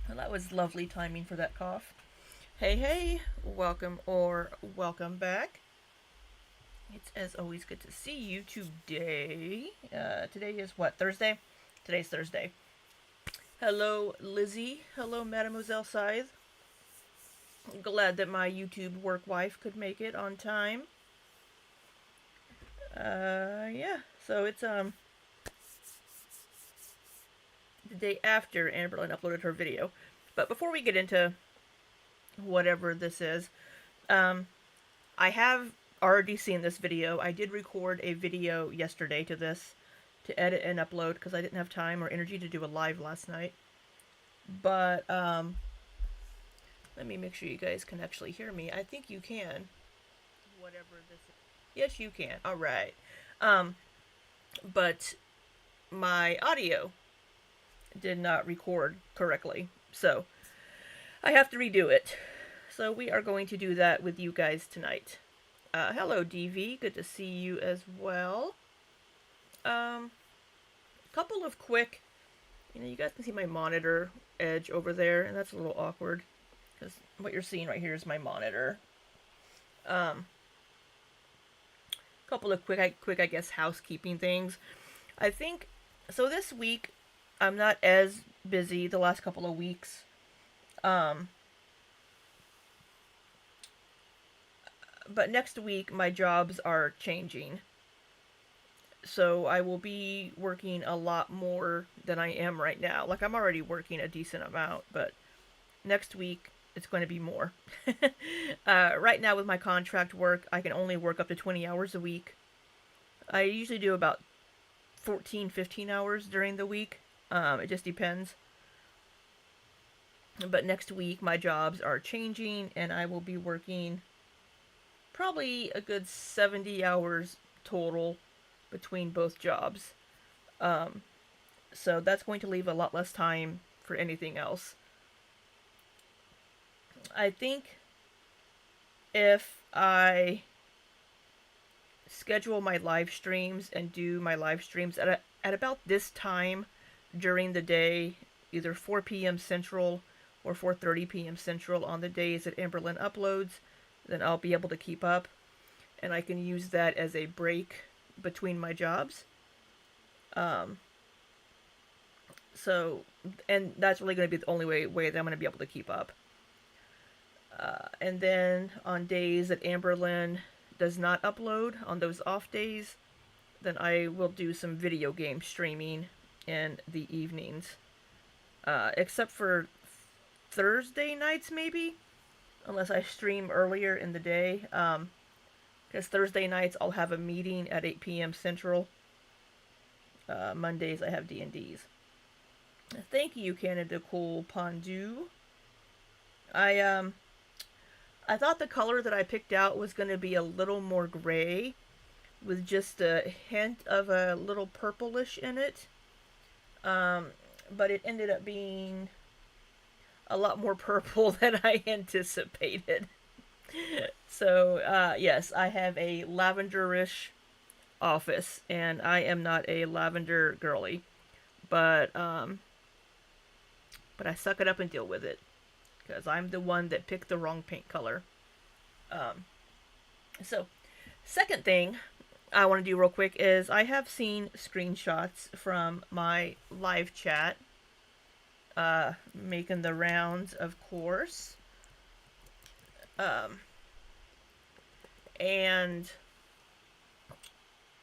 Well, that was lovely timing for that cough. Hey, hey, welcome or welcome back. It's as always good to see you today. Today is what, Thursday? Today's Thursday. Hello, Lizzie. Hello, Mademoiselle Scythe. Glad that my YouTube work wife could make it on time. Yeah, so it's the day after Amberlynn uploaded her video. But before we get into whatever this is, um, I have already seen this video. I did record a video yesterday to this to edit and upload because I didn't have time or energy to do a live last night. But let me make sure you guys can actually hear me. I think you can. Whatever this is. Yes, you can. All right. Um, but my audio did not record correctly, so I have to redo it. So we are going to do that with you guys tonight. Hello, DV. Good to see you as well. Um, Couple of quick, you guys can see my monitor edge over there, and that's a little awkward because what you're seeing right here is my monitor. Um, Couple of quick, I guess, housekeeping things. I think so. This week, I'm not as busy. The last couple of weeks, um, but next week my jobs are changing. So I will be working a lot more than I am right now. Like, I'm already working a decent amount, but next week it's going to be more. Right now, with my contract work, I can only work up to 20 hours a week. I usually do about 14, 15 hours during the week. It just depends. But next week, my jobs are changing, and I will be working probably a good 70 hours total between both jobs. Um, so that's going to leave a lot less time for anything else. I think if I schedule my live streams and do my live streams at about this time during the day, either 4 p.m. Central or 4:30 p.m. Central on the days that Amberlynn uploads, then I'll be able to keep up, and I can use that as a break between my jobs. Um, so, and that's really going to be the only way that I'm going to be able to keep up. And then on days that Amberlynn does not upload, on those off days, then I will do some video game streaming in the evenings. Except for Thursday nights, maybe, unless I stream earlier in the day. Because Thursday nights I'll have a meeting at 8 p.m. Central. Mondays I have D&Ds. Thank you, Canada Cool Pondu. I I thought the color that I picked out was going to be a little more gray, with just a hint of a little purplish in it. Um, but it ended up being a lot more purple than I anticipated. So, yes, I have a lavenderish office, and I am not a lavender girly, but but I suck it up and deal with it because I'm the one that picked the wrong paint color. Um, so, second thing I want to do real quick is I have seen screenshots from my live chat, making the rounds, of course. Um, and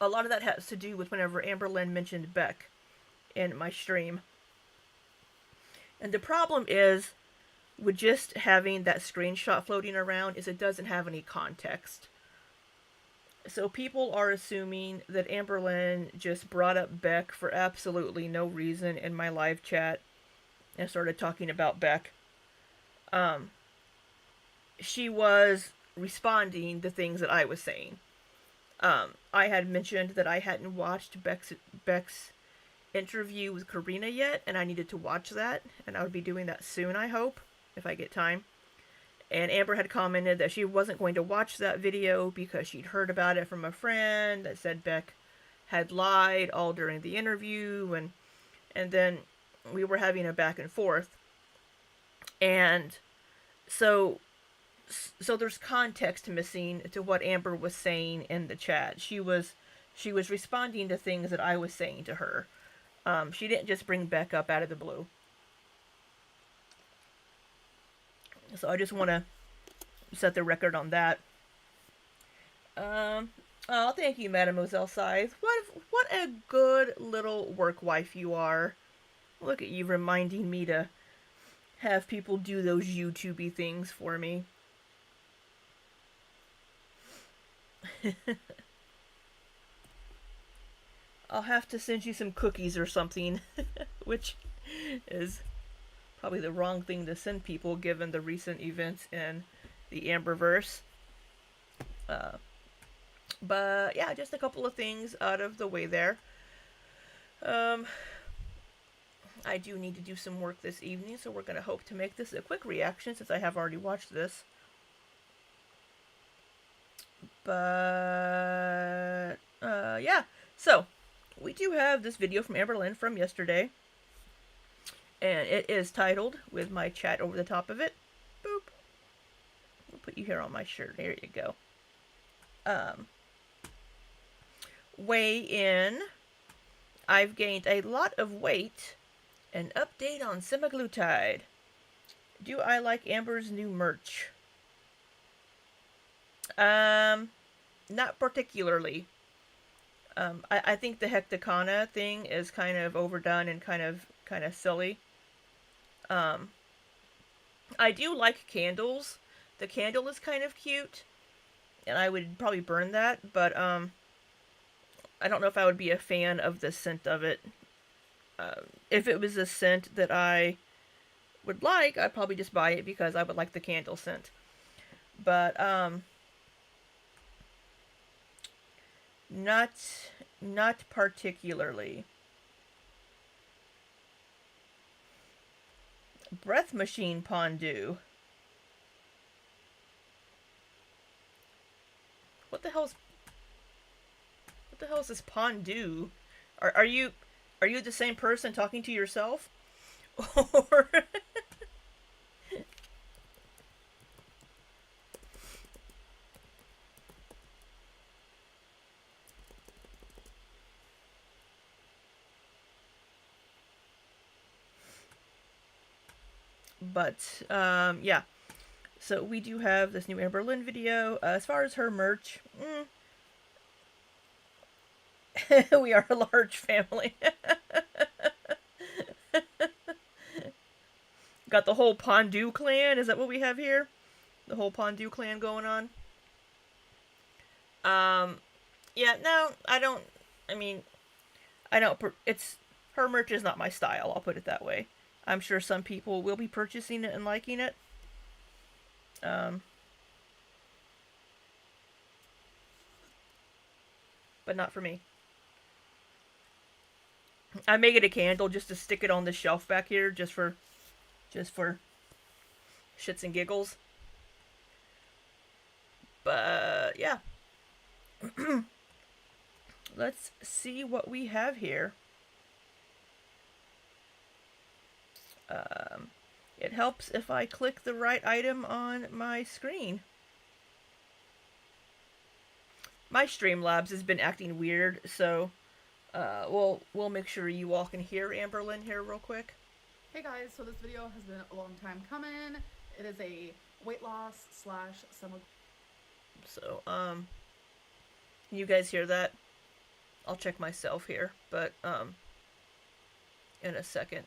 a lot of that has to do with whenever Amberlynn mentioned Beck in my stream. And the problem is with just having that screenshot floating around is it doesn't have any context. So people are assuming that Amberlynn just brought up Beck for absolutely no reason in my live chat and started talking about Beck. Um, she was responding to things that I was saying. I had mentioned that I hadn't watched Beck's interview with Karina yet, and I needed to watch that, and I would be doing that soon, I hope, if I get time. And Amber had commented that she wasn't going to watch that video because she'd heard about it from a friend that said Beck had lied all during the interview, and then we were having a back and forth. And so so there's context missing to what Amber was saying in the chat. She was responding to things that I was saying to her. She didn't just bring Beck up out of the blue. So I just want to set the record on that. Oh, thank you, Mademoiselle Scythe. What a good little work wife you are. Look at you reminding me to have people do those YouTubey things for me. I'll have to send you some cookies or something, which is probably the wrong thing to send people given the recent events in the Amberverse. But yeah, just a couple of things out of the way there. I do need to do some work this evening, so we're going to hope to make this a quick reaction since I have already watched this. But yeah, so we do have this video from Amberlynn from yesterday, and it is titled, with my chat over the top of it, boop. I'll put you here on my shirt. There you go. Weigh in. I've gained a lot of weight. An update on semaglutide. Do I like Amber's new merch? Not particularly. I think the Hecticana thing is kind of overdone and kind of silly. I do like candles. The candle is kind of cute, and I would probably burn that, but I don't know if I would be a fan of the scent of it. If it was a scent that I would like, I'd probably just buy it because I would like the candle scent. But not particularly. Breath machine Pondu. What the hell is this Pondu? Are you the same person talking to yourself? Or but yeah. So we do have this new Amberlynn video. As far as her merch, we are a large family. Got the whole Pondu clan. Is that what we have here? The whole Pondu clan going on. Yeah, no, I don't. I mean, I don't. It's her merch is not my style. I'll put it that way. I'm sure some people will be purchasing it and liking it. But not for me. I may get a candle just to stick it on the shelf back here, just for shits and giggles. But yeah. Let's see what we have here. It helps if I click the right item on my screen. My Streamlabs has been acting weird, so we'll make sure you all can hear Amberlynn here real quick. Hey guys, so this video has been a long time coming. It is a weight loss / summer. So you guys hear that? I'll check myself here, but in a second.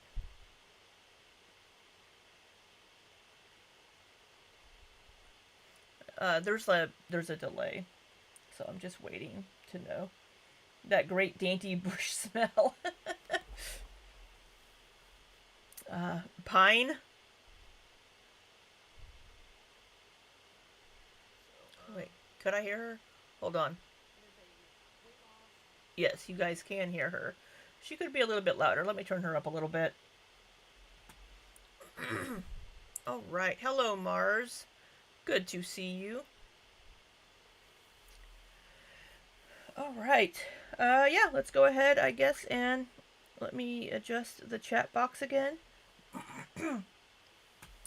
There's a delay, so I'm just waiting to know. That great dainty bush smell. Pine. Wait, could I hear her? Hold on. Yes, you guys can hear her. She could be a little bit louder. Let me turn her up a little bit. All right. Hello, Mars. Good to see you. All right. Yeah, let's go ahead, I guess, and let me adjust the chat box again.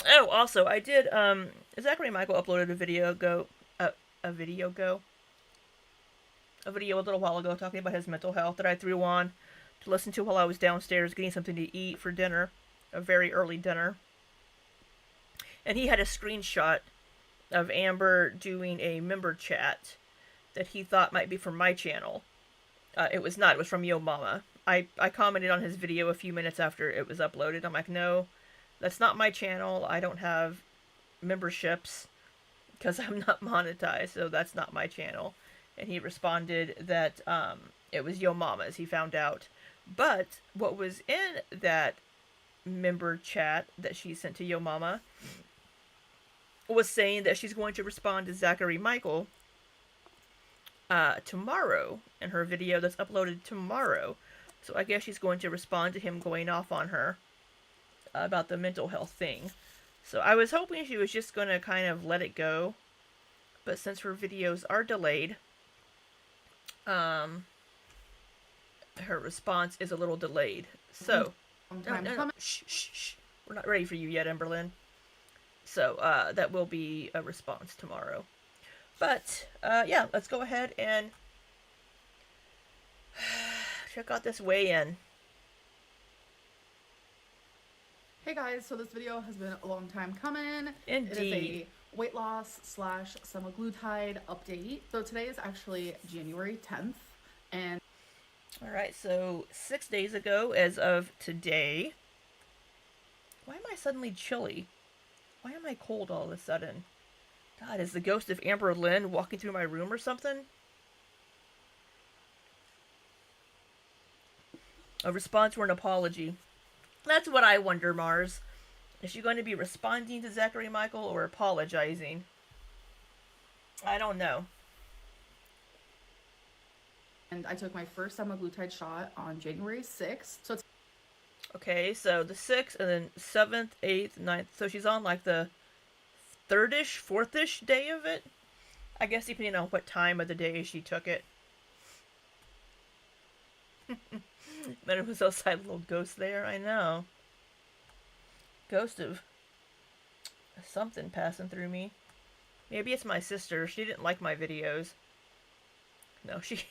Oh, also, I did, Zachary Michael uploaded a video ago, a video a little while ago talking about his mental health that I threw on to listen to while I was downstairs getting something to eat for dinner, a very early dinner. And he had a screenshot of Amber doing a member chat that he thought might be from my channel. It was not. It was from Yo Mama. I commented on his video a few minutes after it was uploaded. I'm like, no, that's not my channel. I don't have memberships because I'm not monetized, so that's not my channel. And he responded that it was Yo Mama's. He found out. But what was in that member chat that she sent to Yo Mama was saying that she's going to respond to Zachary Michael tomorrow in her video that's uploaded tomorrow. So I guess she's going to respond to him going off on her about the mental health thing. So I was hoping she was just going to kind of let it go. But since her videos are delayed, her response is a little delayed. So, no. Shh, shh, shh. We're not ready for you yet, Amberlynn. So, that will be a response tomorrow. But, yeah, let's go ahead and check out this weigh-in. Hey guys, so this video has been a long time coming. Indeed. It is a weight loss / semaglutide update. So today is actually January 10th, and alright, so 6 days ago as of today. Why am I suddenly chilly? Why am I cold all of a sudden? God, is the ghost of Amberlynn walking through my room or something? A response or an apology? That's what I wonder, Mars. Is she going to be responding to Zachary Michael or apologizing? I don't know. And I took my first semaglutide shot on January 6th. So it's okay, so the 6th and then 7th, 8th, 9th. So she's on like the 3rd-ish, 4th-ish day of it? I guess depending on what time of the day she took it. Then it was outside little ghost there, I know. Ghost of something passing through me. Maybe it's my sister. She didn't like my videos. No, she...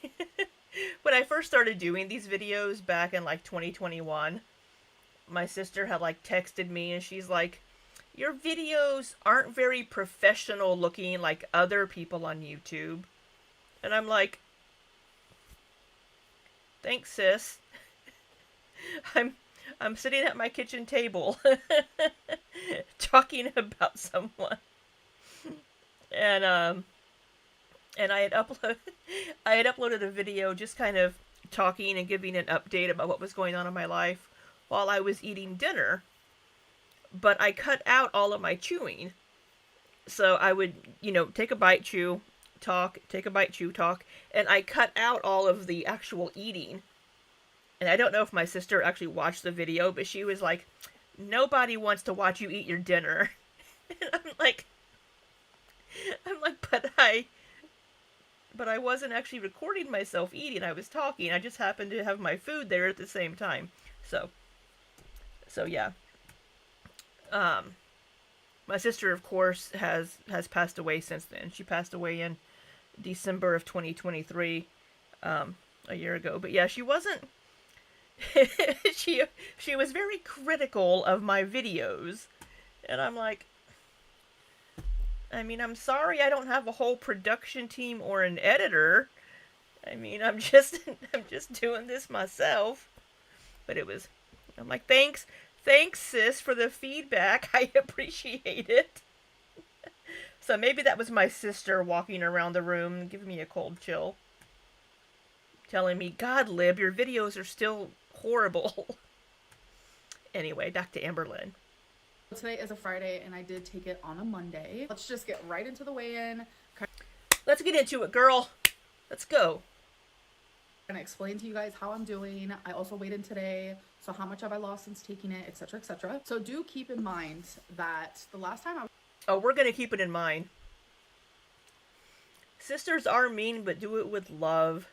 When I first started doing these videos back in like 2021, my sister had like texted me and she's like, your videos aren't very professional looking like other people on YouTube. And I'm like, thanks, sis. I'm sitting at my kitchen table talking about someone. And I had uploaded a video just kind of talking and giving an update about what was going on in my life while I was eating dinner. But I cut out all of my chewing. So I would, take a bite, chew, talk, take a bite, chew, talk, and I cut out all of the actual eating. And I don't know if my sister actually watched the video, but she was like, nobody wants to watch you eat your dinner. And I'm like, but I wasn't actually recording myself eating. I was talking. I just happened to have my food there at the same time. So yeah. My sister, of course, has passed away since then. She passed away in December of 2023, a year ago. But yeah, she wasn't. she was very critical of my videos, and I'm like, I mean, I'm sorry I don't have a whole production team or an editor. I mean, I'm just doing this myself. But I'm like, thanks, sis, for the feedback. I appreciate it. So maybe that was my sister walking around the room, giving me a cold chill, telling me, God, Lib, your videos are still horrible. Anyway, back to Amberlynn. Today is a Friday, and I did take it on a Monday. Let's just get right into the weigh-in. Let's get into it, girl. Let's go. I'm gonna explain to you guys how I'm doing. I also weighed in today, so how much have I lost since taking it, etc., etc. So do keep in mind that the last time I was... Oh, we're gonna keep it in mind. Sisters are mean, but do it with love.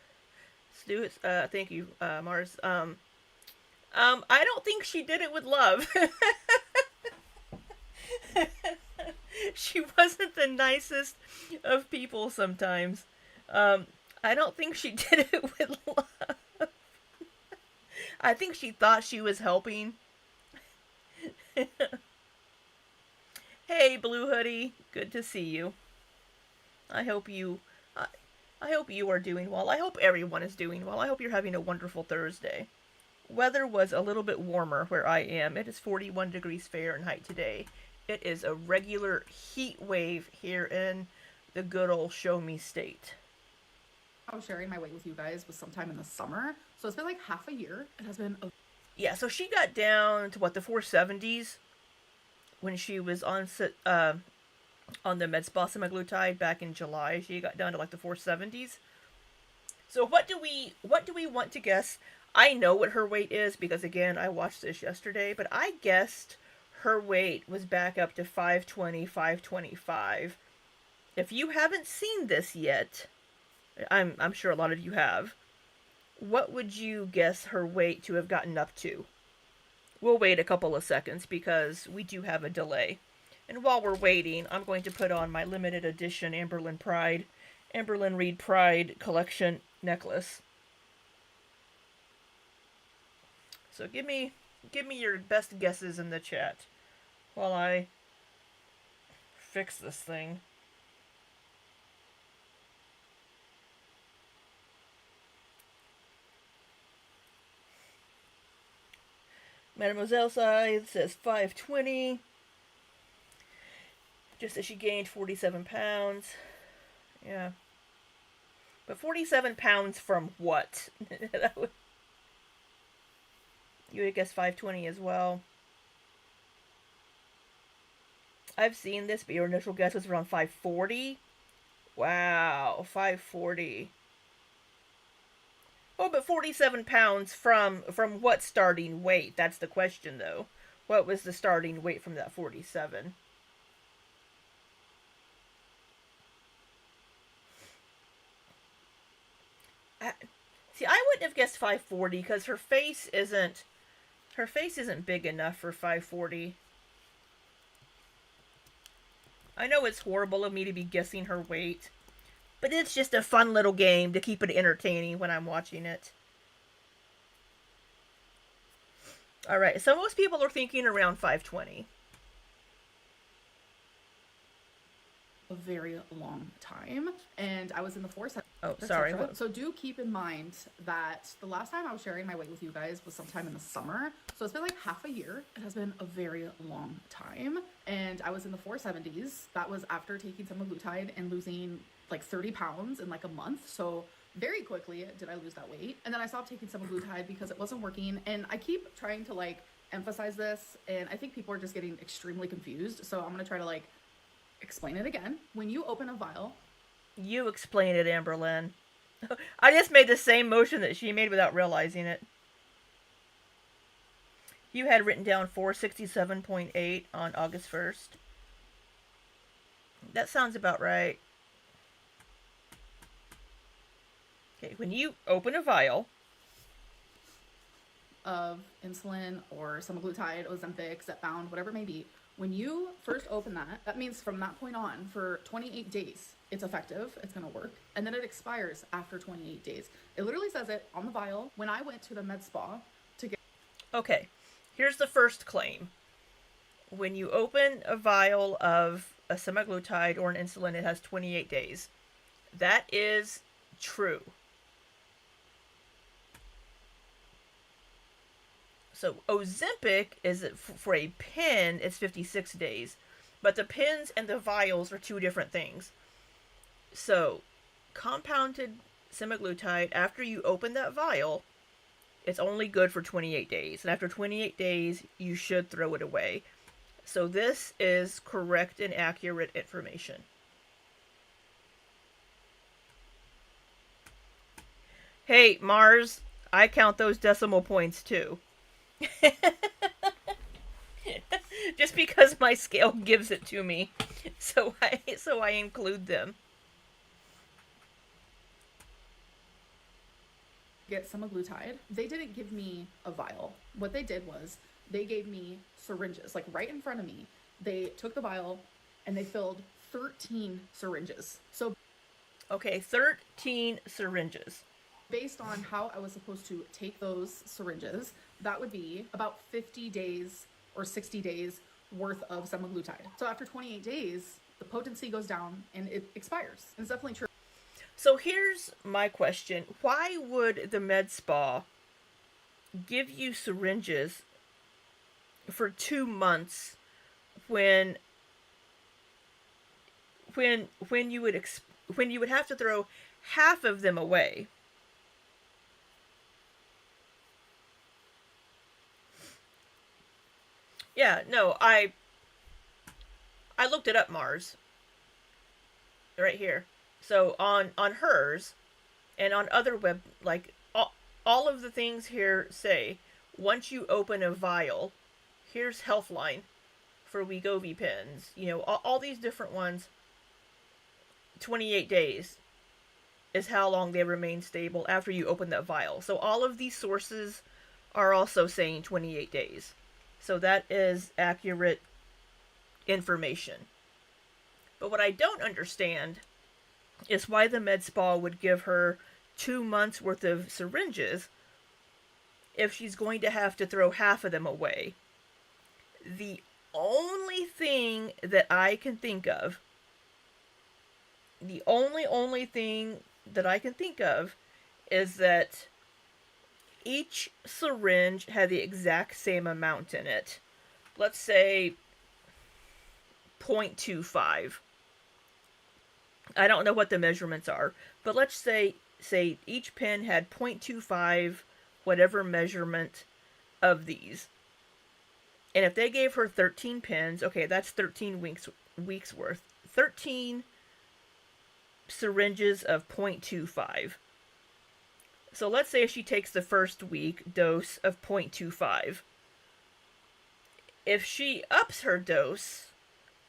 Do it. Thank you, Mars. I don't think she did it with love. She wasn't the nicest of people sometimes. Um, I don't think she did it with love. I think she thought she was helping. Hey, Blue Hoodie, good to see you. I hope you, I, I hope you are doing well. I hope everyone is doing well. I hope you're having a wonderful Thursday. Weather was a little bit warmer where I am. It is 41 degrees Fahrenheit today. It is a regular heat wave here in the good old Show Me State. I was sharing my weight with you guys was sometime in the summer. So it's been like half a year. It has been a Yeah, so she got down to what, the 470s when she was on the med spa semaglutide back in July. She got down to like the 470s. So what do we want to guess? I know what her weight is because again, I watched this yesterday, but I guessed her weight was back up to 520, 525. If you haven't seen this yet, I'm sure a lot of you have. What would you guess her weight to have gotten up to? We'll wait a couple of seconds because we do have a delay. And while we're waiting, I'm going to put on my limited edition Amberlynn Reed Pride collection necklace. So give me your best guesses in the chat while I fix this thing. Mademoiselle size says 520. Just as she gained 47 pounds. Yeah. But 47 pounds from what? You would guess 520 as well. I've seen this, but your initial guess was around 540. Wow, 540. Oh, but 47 pounds from what starting weight? That's the question, though. What was the starting weight from that 47? See, I wouldn't have guessed 540 because her face isn't big enough for 540. I know it's horrible of me to be guessing her weight, but it's just a fun little game to keep it entertaining when I'm watching it. Alright, so most people are thinking around 520. a very long time, and I was in the force. Oh, sorry. So do keep in mind that the last time I was sharing my weight with you guys was sometime in the summer. So it's been like half a year. It has been a very long time, and I was in the 470s. That was after taking semaglutide and losing like 30 pounds in like a month. So very quickly did I lose that weight, and then I stopped taking semaglutide because it wasn't working. And I keep trying to like emphasize this, and I think people are just getting extremely confused. So I'm gonna try to like explain it again. When you open a vial, you explain it, Amberlynn. I just made the same motion that she made without realizing it. You had written down 467.8 on August 1st. That sounds about right. Okay, when you open a vial of insulin or semaglutide, Ozempic, Zepbound, whatever it may be, when you first open that, that means from that point on, for 28 days, it's effective, it's gonna work, and then it expires after 28 days. It literally says it on the vial. When I went to the med spa to get... Okay, here's the first claim. When you open a vial of a semaglutide or an insulin, it has 28 days. That is true. So Ozempic is for a pen, it's 56 days. But the pens and the vials are two different things. So compounded semaglutide, after you open that vial, it's only good for 28 days. And after 28 days, you should throw it away. So this is correct and accurate information. Hey, Mars, I count those decimal points too. Just because my scale gives it to me, so I include them. Get semaglutide. They didn't give me a vial. What they did was they gave me syringes, like right in front of me, They took the vial and they filled 13 syringes. So Okay, 13 syringes. based on how I was supposed to take those syringes, that would be about 50 days or 60 days worth of semaglutide. So after 28 days, the potency goes down and it expires. And it's definitely true. So here's my question. Why would the med spa give you syringes for 2 months when when you would when you would have to throw half of them away? Yeah, no, I looked it up, Mars, right here. So on hers and on other web, like all of the things here say, once you open a vial, here's Healthline for Wegovy pens. You know, all these different ones. 28 days is how long they remain stable after you open that vial. So all of these sources are also saying 28 days. So that is accurate information. But what I don't understand is why the med spa would give her 2 months worth of syringes if she's going to have to throw half of them away. The only thing that I can think of, the only thing that I can think of is that each syringe had the exact same amount in it. Let's say 0.25. I don't know what the measurements are, but let's say each pen had 0.25 whatever measurement of these. And if they gave her 13 pens, okay, that's 13 weeks worth. 13 syringes of 0.25. So let's say she takes the first week dose of 0.25. If she ups her dose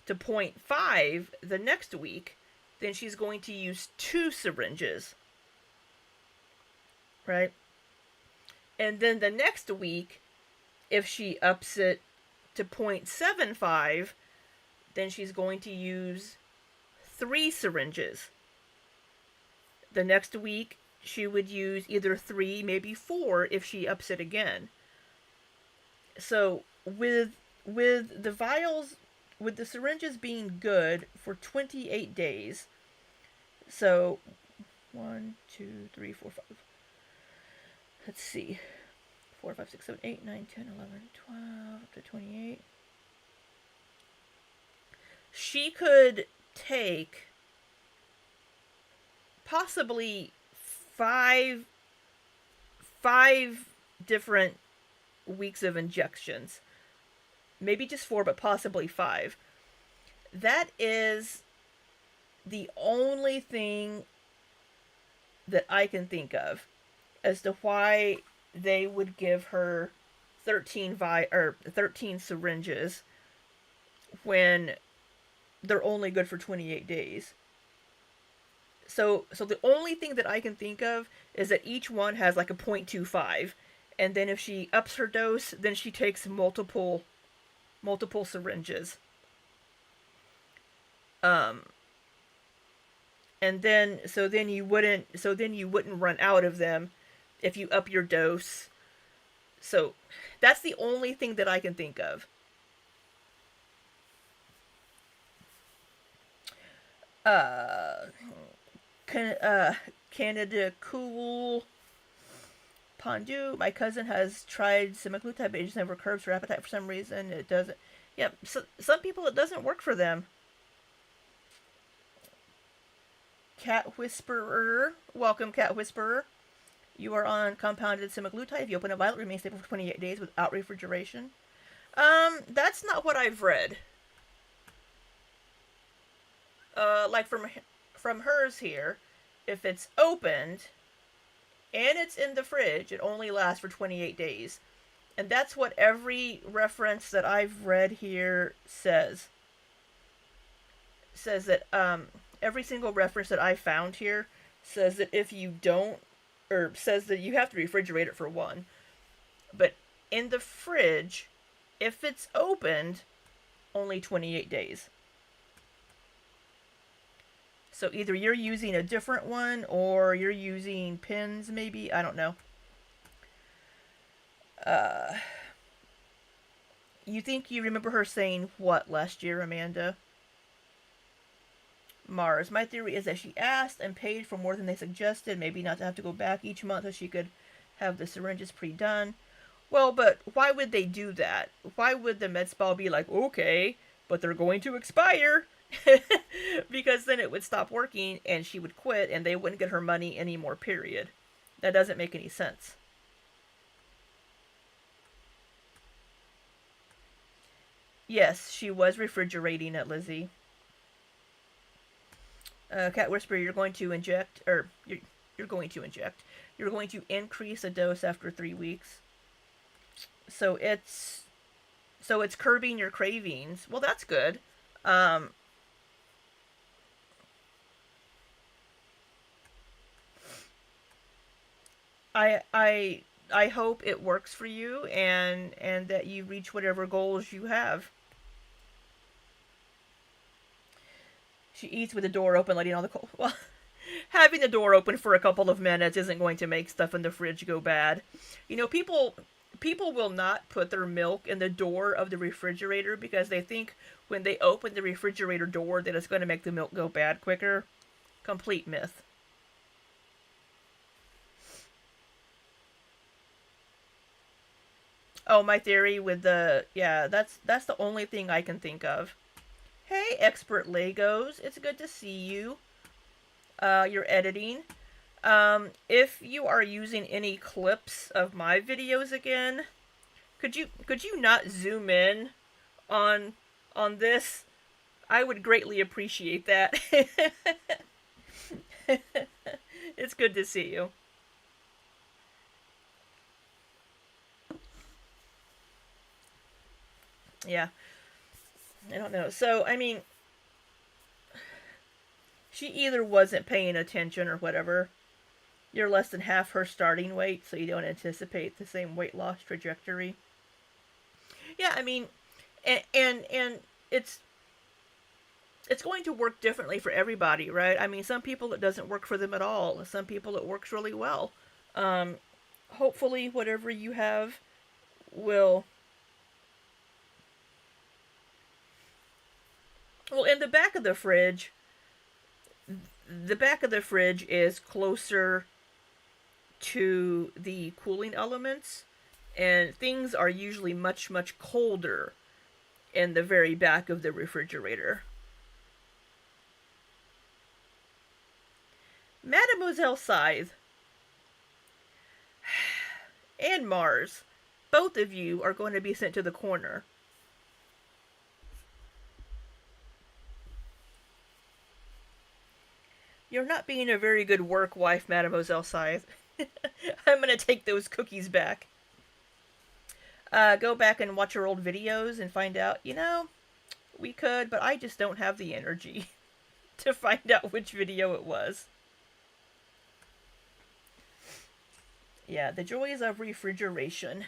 to 0.5 the next week, then she's going to use 2 syringes. Right? And then the next week, if she ups it to 0.75, then she's going to use 3 syringes. The next week, she would use either 3, maybe 4 if she ups it again. So with the vials, with the syringes being good for 28 days, so 1, 2, 3, 4, 5. Let's see. 4, 5, 6, 7, 8, 9, 10, 11, 12, up to 28. She could take possibly five different weeks of injections. Maybe just 4, but possibly 5. That is the only thing that I can think of as to why they would give her 13 syringes when they're only good for 28 days. So the only thing that I can think of is that each one has like a 0.25, and then if she ups her dose, then she takes multiple syringes. And then you wouldn't run out of them if you up your dose. So that's the only thing that I can think of. Canada Cool Pondu. My cousin has tried semaglutide, but it just never curbs her appetite for some reason. It doesn't. Yeah, so, some people it doesn't work for them. Cat Whisperer. Welcome, Cat Whisperer. You are on compounded semaglutide. If you open a vial, it remains stable for 28 days without refrigeration. That's not what I've read. Like from hers here, if it's opened and it's in the fridge, it only lasts for 28 days. And that's what every reference that I've read here says. Says that every single reference that I found here says that if you don't, or says that you have to refrigerate it for one. But in the fridge, if it's opened, only 28 days. So either you're using a different one or you're using pins, maybe. I don't know. Uh, you think you remember her saying what last year, Amanda? Mars. My theory is that she asked and paid for more than they suggested, maybe not to have to go back each month so she could have the syringes pre-done. Well, but why would they do that? Why would the med spa be like, okay, but they're going to expire? Because then it would stop working and she would quit and they wouldn't get her money anymore, period. That doesn't make any sense. Yes, she was refrigerating it, Lizzie. Cat Whisperer, you're going to inject, or you're going to inject. You're going to increase a dose after 3 weeks. So it's curbing your cravings. Well, that's good. Um, I hope it works for you and that you reach whatever goals you have. She eats with the door open, letting all the cold. Well, having the door open for a couple of minutes isn't going to make stuff in the fridge go bad. You know, people will not put their milk in the door of the refrigerator because they think when they open the refrigerator door that it's going to make the milk go bad quicker. Complete myth. Oh, my theory with the yeah, that's the only thing I can think of. Hey, expert Legos, it's good to see you. You're editing. If you are using any clips of my videos again, could you not zoom in on this? I would greatly appreciate that. It's good to see you. Yeah, I don't know. So, I mean, she either wasn't paying attention or whatever. You're less than half her starting weight, so you don't anticipate the same weight loss trajectory. Yeah, I mean, and it's going to work differently for everybody, right? I mean, some people it doesn't work for them at all. Some people it works really well. Um, Hopefully, whatever you have will. Well, in the back of the fridge is closer to the cooling elements, and things are usually much, much colder in the very back of the refrigerator. Mademoiselle Scythe and Mars, both of you are going to be sent to the corner. You're not being a very good work wife, Mademoiselle Scythe. I'm gonna take those cookies back. Go back and watch our old videos and find out, we could, but I just don't have the energy to find out which video it was. Yeah, the joys of refrigeration.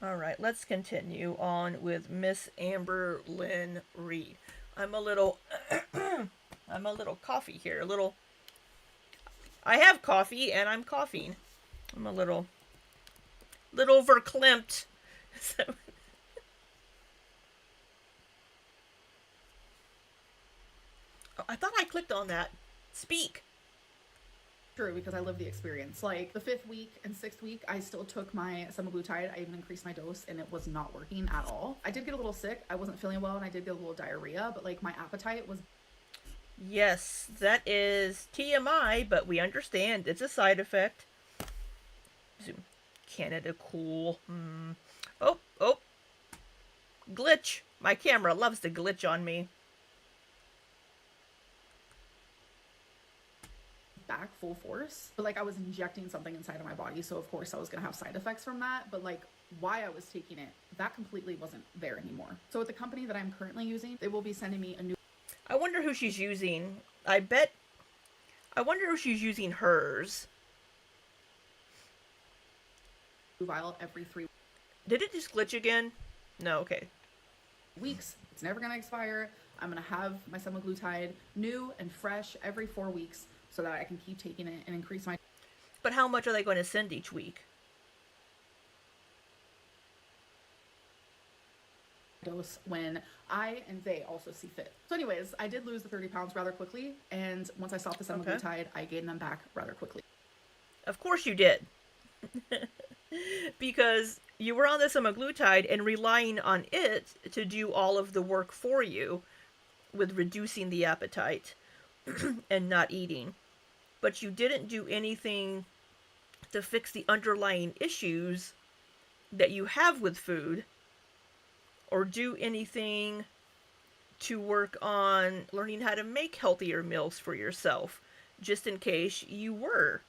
All right, let's continue on with Miss Amberlynn Reed. I'm a little, I'm a little coffee here. A little. I have coffee and I'm coughing. I'm a little verklempt. So, oh, I thought I clicked on that. Speak. True, because I lived the experience. Like the 5th week and 6th week, I still took my semaglutide. I even increased my dose, and it was not working at all. I did get a little sick. I wasn't feeling well, and I did get a little diarrhea. But like my appetite was. Yes, that is TMI, but we understand it's a side effect. Zoom. Canada cool. Oh, oh. Glitch. My camera loves to glitch on me. Back full force, but like I was injecting something inside of my body, so of course I was gonna have side effects from that. But like why I was taking it, that completely wasn't there anymore. So with the company that I'm currently using, they will be sending me a new. I wonder who she's using. I wonder if she's using hers. vial every 3 Did it just glitch again? No, okay. weeks. It's never going to expire. I'm going to have my semaglutide new and fresh every 4 weeks so that I can keep taking it and increase my But how much are they going to send each week? dose when I and they also see fit. So anyways, I did lose the 30 pounds rather quickly, and once I stopped the semaglutide, I gained them back rather quickly. Of course you did. Because you were on the semaglutide and relying on it to do all of the work for you with reducing the appetite and not eating. But you didn't do anything to fix the underlying issues that you have with food, or do anything to work on learning how to make healthier meals for yourself, just in case you were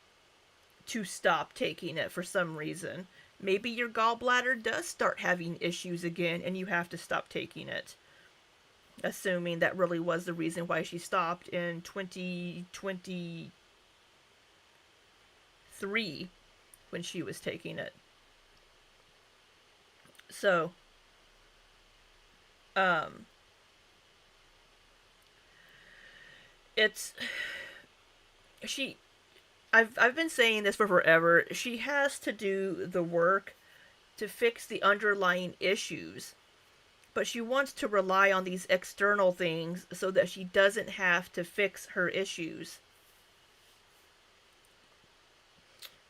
to stop taking it for some reason. Maybe your gallbladder does start having issues again and you have to stop taking it. Assuming that really was the reason why she stopped in 2023 when she was taking it. So, it's she I've been saying this for forever. She has to do the work to fix the underlying issues, but she wants to rely on these external things so that she doesn't have to fix her issues.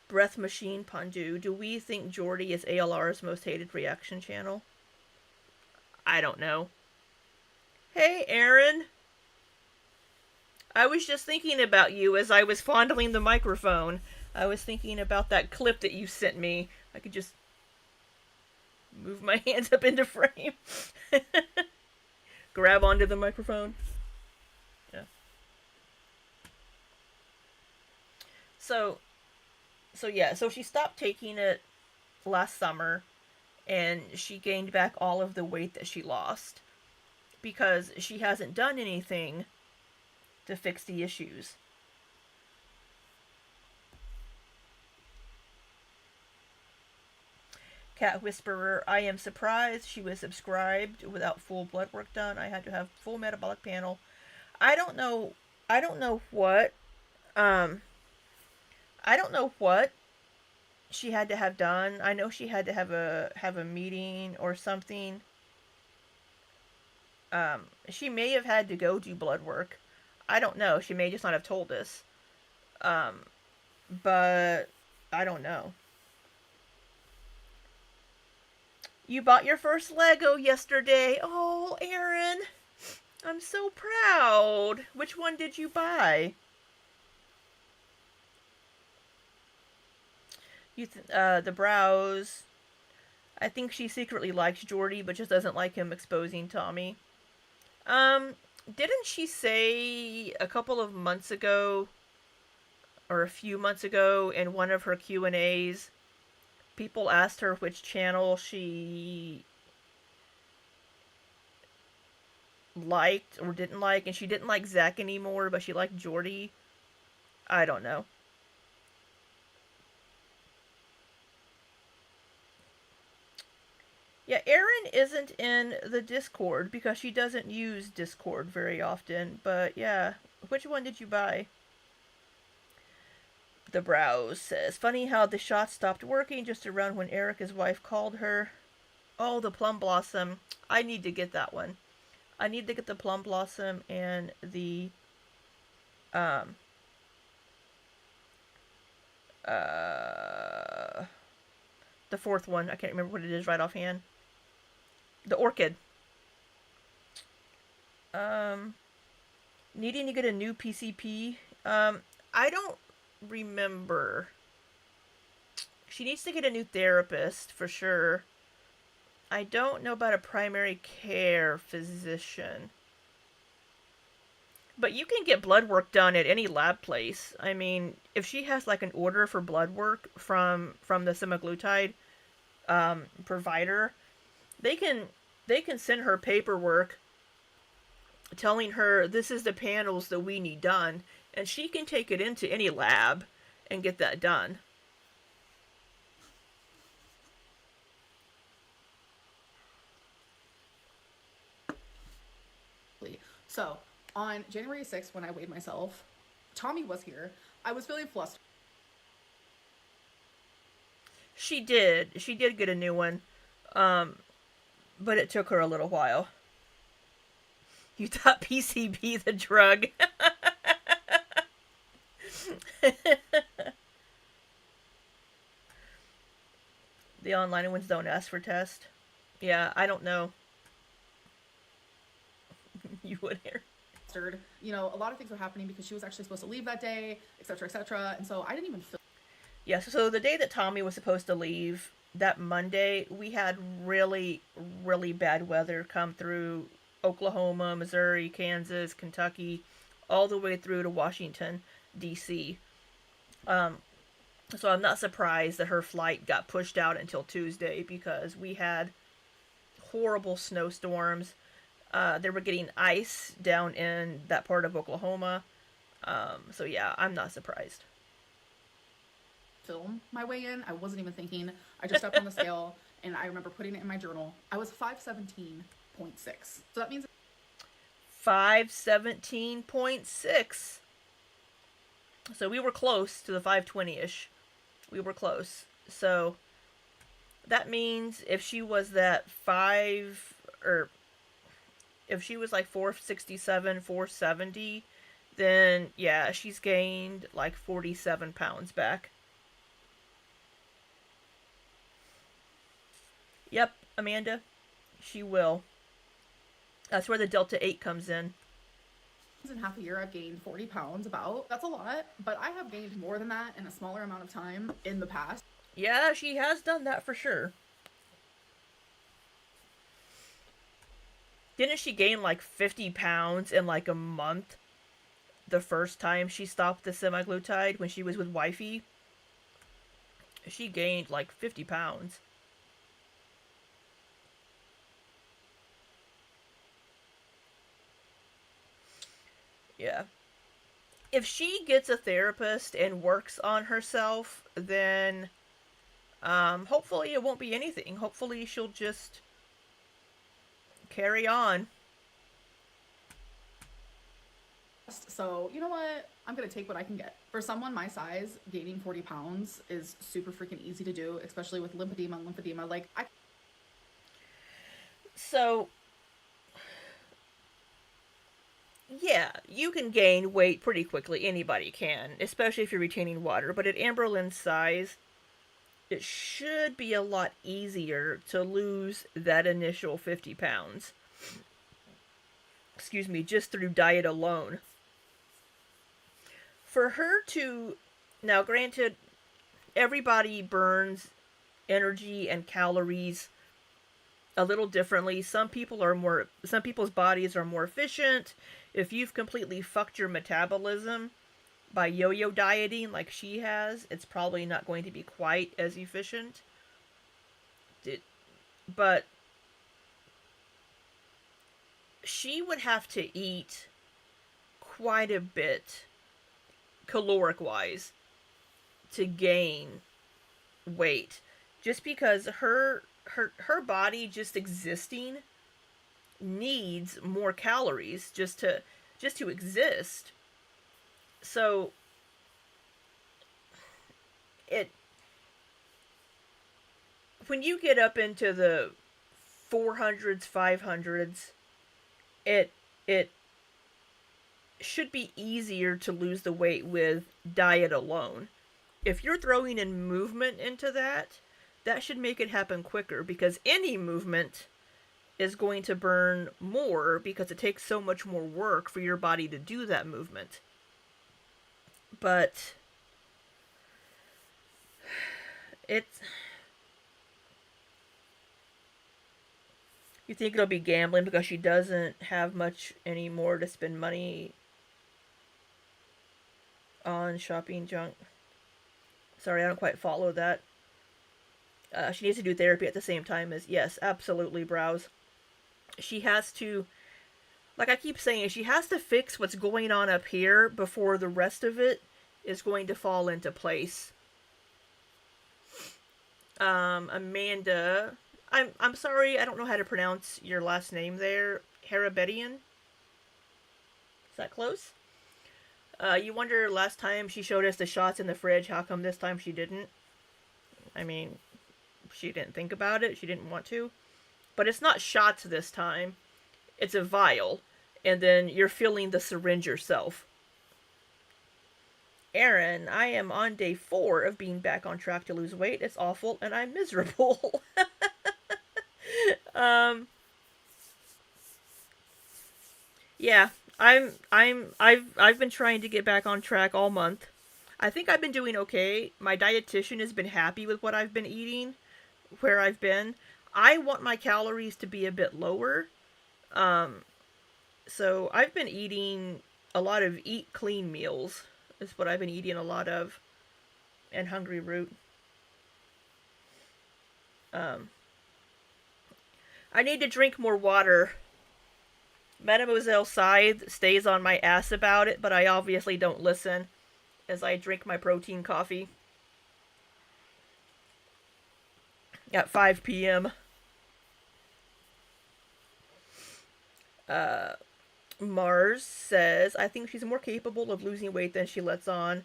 Breath Machine Pondu, do we think Jordy is ALR's most hated reaction channel? I don't know. Hey, Aaron. I was just thinking about you as I was fondling the microphone. I was thinking about that clip that you sent me. I could just move my hands up into frame. Grab onto the microphone. Yeah. So she stopped taking it last summer and she gained back all of the weight that she lost because she hasn't done anything to fix the issues. Cat Whisperer, I am surprised she was subscribed without full blood work done. I had to have full metabolic panel. I don't know what I don't know what she had to have done. I know she had to have a meeting or something. She may have had to go do blood work. I don't know. She may just not have told us. But I don't know. You bought your first Lego yesterday. Oh, Aaron. I'm so proud. Which one did you buy? The brows. I think she secretly likes Jordy, but just doesn't like him exposing Tommy. Didn't she say a couple of months ago, or a few months ago, in one of her Q&As, people asked her which channel she liked or didn't like, and she didn't like Zach anymore, but she liked Jordy? I don't know. Yeah, Erin isn't in the Discord because she doesn't use Discord very often, but yeah. Which one did you buy? The Brows says, funny how the shot stopped working just around when Erica's wife called her. Oh, the Plum Blossom. I need to get that one. I need to get the Plum Blossom and the uh the fourth one. I can't remember what it is right offhand. The Orchid. Needing to get a new PCP. I don't remember. She needs to get a new therapist for sure. I don't know about a primary care physician. But you can get blood work done at any lab place. I mean, if she has like an order for blood work from the semaglutide provider, they can send her paperwork telling her this is the panels that we need done, and she can take it into any lab and get that done. So on January 6th, when I weighed myself, Tommy was here. I was feeling flustered. She did. She did get a new one. Um, but it took her a little while. You thought PCB the drug. The online ones don't ask for test. Yeah, I don't know. You would hear. You know, a lot of things were happening because she was actually supposed to leave that day, etc., etc. And so I didn't even feel. Yeah, so the day that Tommy was supposed to leave, that Monday, we had really, really bad weather come through Oklahoma, Missouri, Kansas, Kentucky, all the way through to Washington, D.C. Um, so I'm not surprised that her flight got pushed out until Tuesday because we had horrible snowstorms. They were getting ice down in that part of Oklahoma. So yeah, I'm not surprised. Film my way in. I wasn't even thinking. I just stepped on the scale and I remember putting it in my journal. I was 517.6. So that means 517.6. So we were close to the 520 ish. We were close. So that means if she was that 5, or if she was like 467, 470, then yeah, she's gained like 47 pounds back. Yep, Amanda, she will. That's where the Delta 8 comes in. in half a year I've gained 40 pounds about. That's a lot, but I have gained more than that in a smaller amount of time in the past. Yeah, she has done that for sure. Didn't she gain like 50 pounds in like a month the first time she stopped the semaglutide when she was with Wifey? She gained like 50 pounds. Yeah. If she gets a therapist and works on herself, then hopefully it won't be anything. Hopefully she'll just carry on. So, you know what? I'm going to take what I can get. For someone my size, gaining 40 pounds is super freaking easy to do, especially with lymphedema. Like, So, yeah, you can gain weight pretty quickly. Anybody can, especially if you're retaining water. But at Amberlynn's size, it should be a lot easier to lose that initial 50 pounds. Excuse me, just through diet alone. For her to. Now, granted, everybody burns energy and calories a little differently. Some people's bodies are more efficient. If you've completely fucked your metabolism by yo-yo dieting like she has, it's probably not going to be quite as efficient. But she would have to eat quite a bit caloric wise to gain weight, just because her body just existing needs more calories just to exist. So it when you get up into the 400s, 500s, it it should be easier to lose the weight with diet alone. If you're throwing in movement into that, that should make it happen quicker, because any movement is going to burn more because it takes so much more work for your body to do that movement. But it's you think it'll be gambling because she doesn't have much anymore to spend money on shopping junk. Sorry, I don't quite follow that. She needs to do therapy at the same time as, yes, absolutely, browse. She has to, like I keep saying, she has to fix what's going on up here before the rest of it is going to fall into place. Amanda, I'm sorry, I don't know how to pronounce your last name there. Harabedian? Is that close? You wonder last time she showed us the shots in the fridge, how come this time she didn't? I mean, she didn't think about it. She didn't want to. But it's not shots this time. It's a vial. And then you're filling the syringe yourself. Aaron, I am on day 4 of being back on track to lose weight. It's awful and I'm miserable. um, yeah, I've been trying to get back on track all month. I think I've been doing okay. My dietitian has been happy with what I've been eating, where I've been. I want my calories to be a bit lower. Um, so I've been eating a lot of eat clean meals. Is what I've been eating a lot of, and Hungry Root. Um, I need to drink more water. Mademoiselle Scythe stays on my ass about it, but I obviously don't listen as I drink my protein coffee at 5 p.m. Mars says, I think she's more capable of losing weight than she lets on.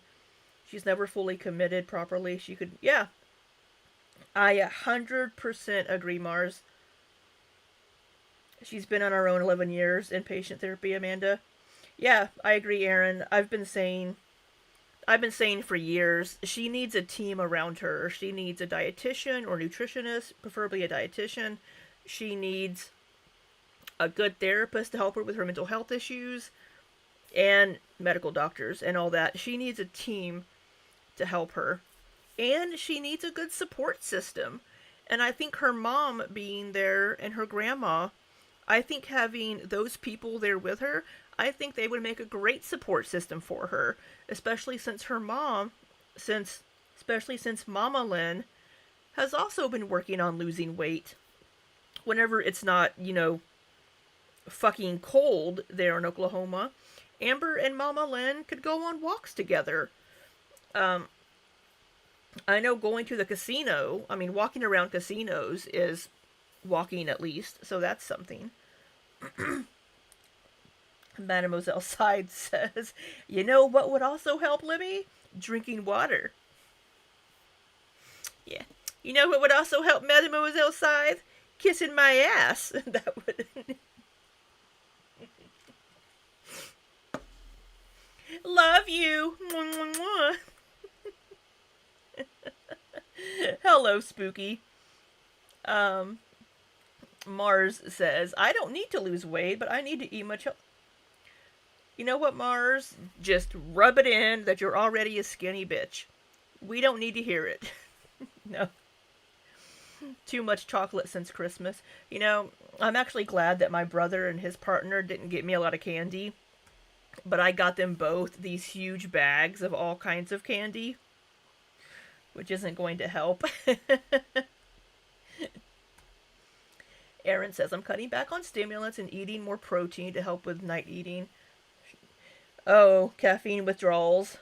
She's never fully committed properly. She could, yeah. I 100% agree, Mars. She's been on her own 11 years in patient therapy, Amanda. Yeah, I agree, Aaron. I've been saying for years, she needs a team around her. She needs a dietitian or nutritionist, preferably a dietitian. She needs a good therapist to help her with her mental health issues, and medical doctors and all that. She needs a team to help her. And she needs a good support system. And I think her mom being there and her grandma, I think having those people there with her, I think they would make a great support system for her, especially since her mom, especially since Mama Lynn has also been working on losing weight. Whenever it's not, fucking cold there in Oklahoma, Amber and Mama Lynn could go on walks together. Um, I know going to the casino, I mean, walking around casinos is walking at least, so that's something. Mademoiselle Side says, you know what would also help, Libby? Drinking water. Yeah. You know what would also help, Mademoiselle Side? Kissing my ass. That would. Love you. Mwah, mwah, mwah. Hello, Spooky. Um, Mars says, I don't need to lose weight, but I need to eat much. You know what, Mars? Just rub it in that you're already a skinny bitch. We don't need to hear it. No. Too much chocolate since Christmas. I'm actually glad that my brother and his partner didn't get me a lot of candy, but I got them both these huge bags of all kinds of candy, which isn't going to help. Aaron says, I'm cutting back on stimulants and eating more protein to help with night eating. Oh, caffeine withdrawals.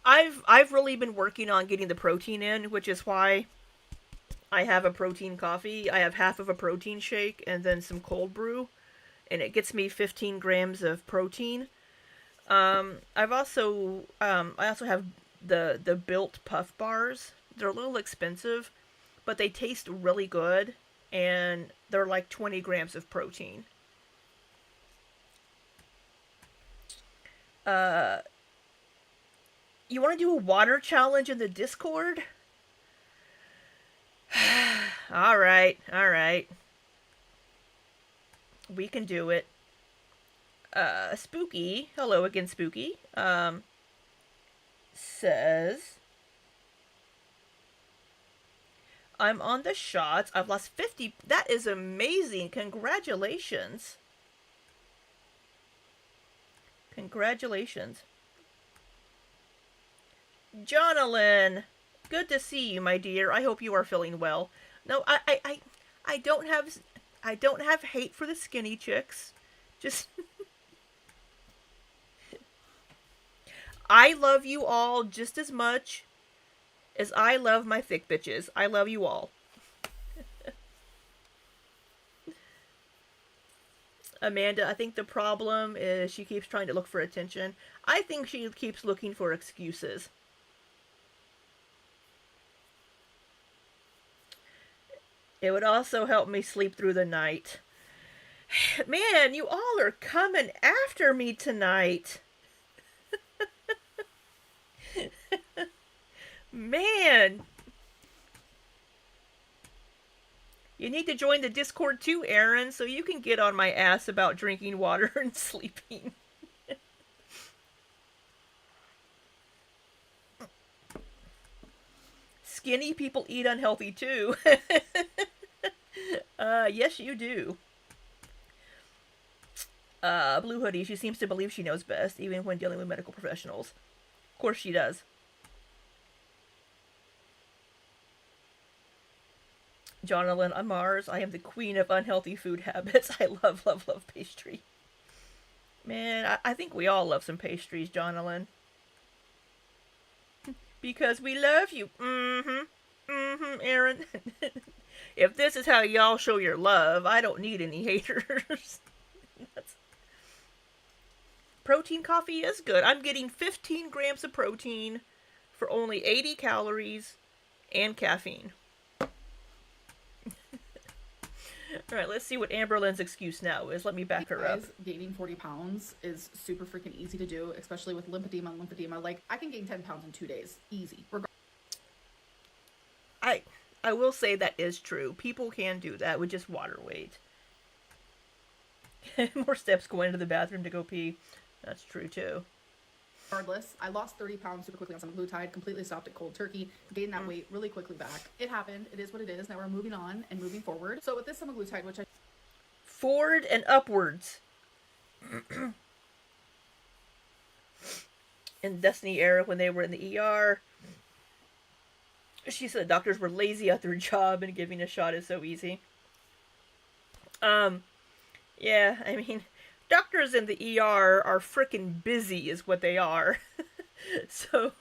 I've really been working on getting the protein in, which is why I have a protein coffee. I have half of a protein shake and then some cold brew, and it gets me 15 grams of protein. I also have the built puff bars. They're a little expensive, but they taste really good, and they're like 20 grams of protein. You want to do a water challenge in the Discord? All right. We can do it. Spooky, hello again, Spooky, says, I'm on the shots. I've lost 50. That is amazing. Congratulations. Jonalyn, good to see you, my dear. I hope you are feeling well. No, I don't have hate for the skinny chicks. Just I love you all just as much as I love my thick bitches. I love you all. Amanda, I think the problem is she keeps trying to look for attention. I think she keeps looking for excuses. It would also help me sleep through the night. Man, you all are coming after me tonight. Man, you need to join the Discord too, Aaron, so you can get on my ass about drinking water and sleeping. Skinny people eat unhealthy too. Yes, you do. Blue Hoodie, she seems to believe she knows best, even when dealing with medical professionals. Of course she does. Jonathan, I'm Mars. I am the queen of unhealthy food habits. I love, love, love pastry. Man, I think we all love some pastries, Jonathan. Because we love you. Aaron. If this is how y'all show your love, I don't need any haters. Protein coffee is good. I'm getting 15 grams of protein for only 80 calories and caffeine. Alright, let's see what Amberlynn's excuse now is. Let me back her up. Gaining 40 pounds is super freaking easy to do, especially with lymphedema and lymphedema. Like, I can gain 10 pounds in 2 days. Easy. I will say that is true. People can do that with just water weight. More steps going into the bathroom to go pee. That's true too. Regardless, I lost 30 pounds super quickly on semaglutide, completely stopped at cold turkey, gained that weight really quickly back. It happened. It is what it is. Now we're moving on and moving forward. So with this semaglutide, which I... Forward and upwards. In Destiny era, when they were in the ER, she said doctors were lazy at their job and giving a shot is so easy. Yeah, I mean, doctors in the ER are freaking busy is what they are. So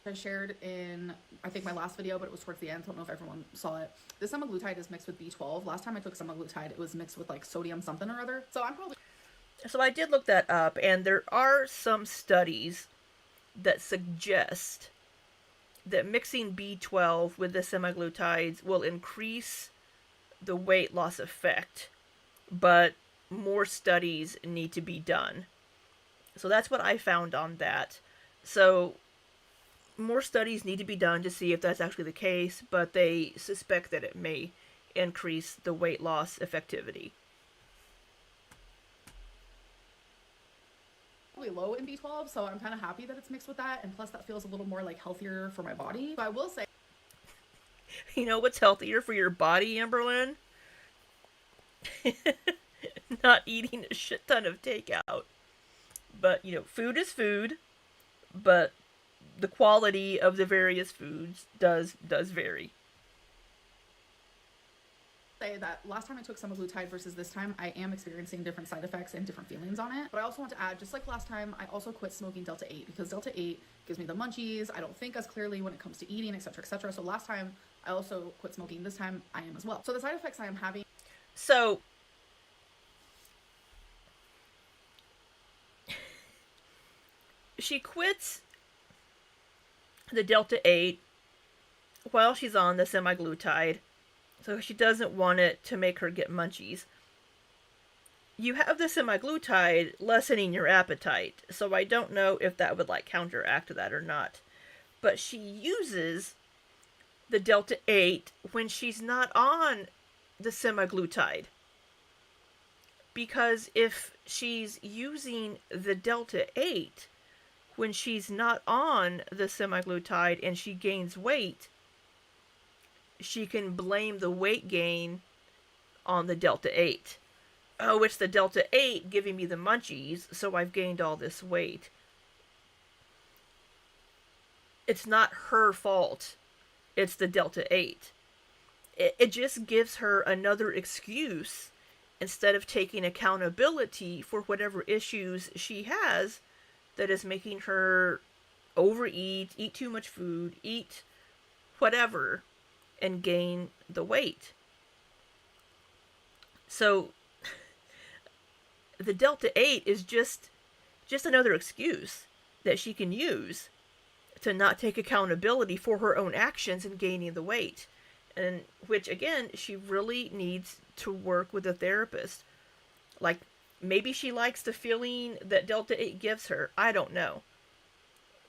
I shared in, I think, my last video, but it was towards the end. I don't know if everyone saw it. This semaglutide is mixed with B12. Last time I took semaglutide, it was mixed with like sodium something or other. So I did look that up, and there are some studies that suggest that mixing B12 with the semaglutides will increase the weight loss effect, but more studies need to be done. So that's what I found on that. So more studies need to be done to see if that's actually the case, but they suspect that it may increase the weight loss effectivity. Low in B12, so I'm kind of happy that it's mixed with that, and plus that feels a little more like healthier for my body. So I will say, you know what's healthier for your body, Amberlynn? Not eating a shit ton of takeout. But, you know, food is food, but the quality of the various foods does vary. Say that last time I took semaglutide versus this time, I am experiencing different side effects and different feelings on it. But I also want to add, just like last time, I also quit smoking Delta 8 because Delta 8 gives me the munchies. I don't think as clearly when it comes to eating, etc., etc. So last time I also quit smoking. This time I am as well. So the side effects I am having. So she quits the Delta 8 while she's on the semaglutide. So she doesn't want it to make her get munchies. You have the semaglutide lessening your appetite, so I don't know if that would like counteract that or not. But she uses the Delta 8 when she's not on the semaglutide. Because if she's using the Delta 8 when she's not on the semaglutide and she gains weight, she can blame the weight gain on the Delta 8. Oh, it's the Delta 8 giving me the munchies, so I've gained all this weight. It's not her fault. It's the Delta 8. It just gives her another excuse instead of taking accountability for whatever issues she has that is making her overeat, eat too much food, eat whatever. and gain the weight. So the Delta 8 is just another excuse that she can use to not take accountability for her own actions in gaining the weight. And which, again, she really needs to work with a therapist. Like, maybe she likes the feeling that Delta 8 gives her. I don't know.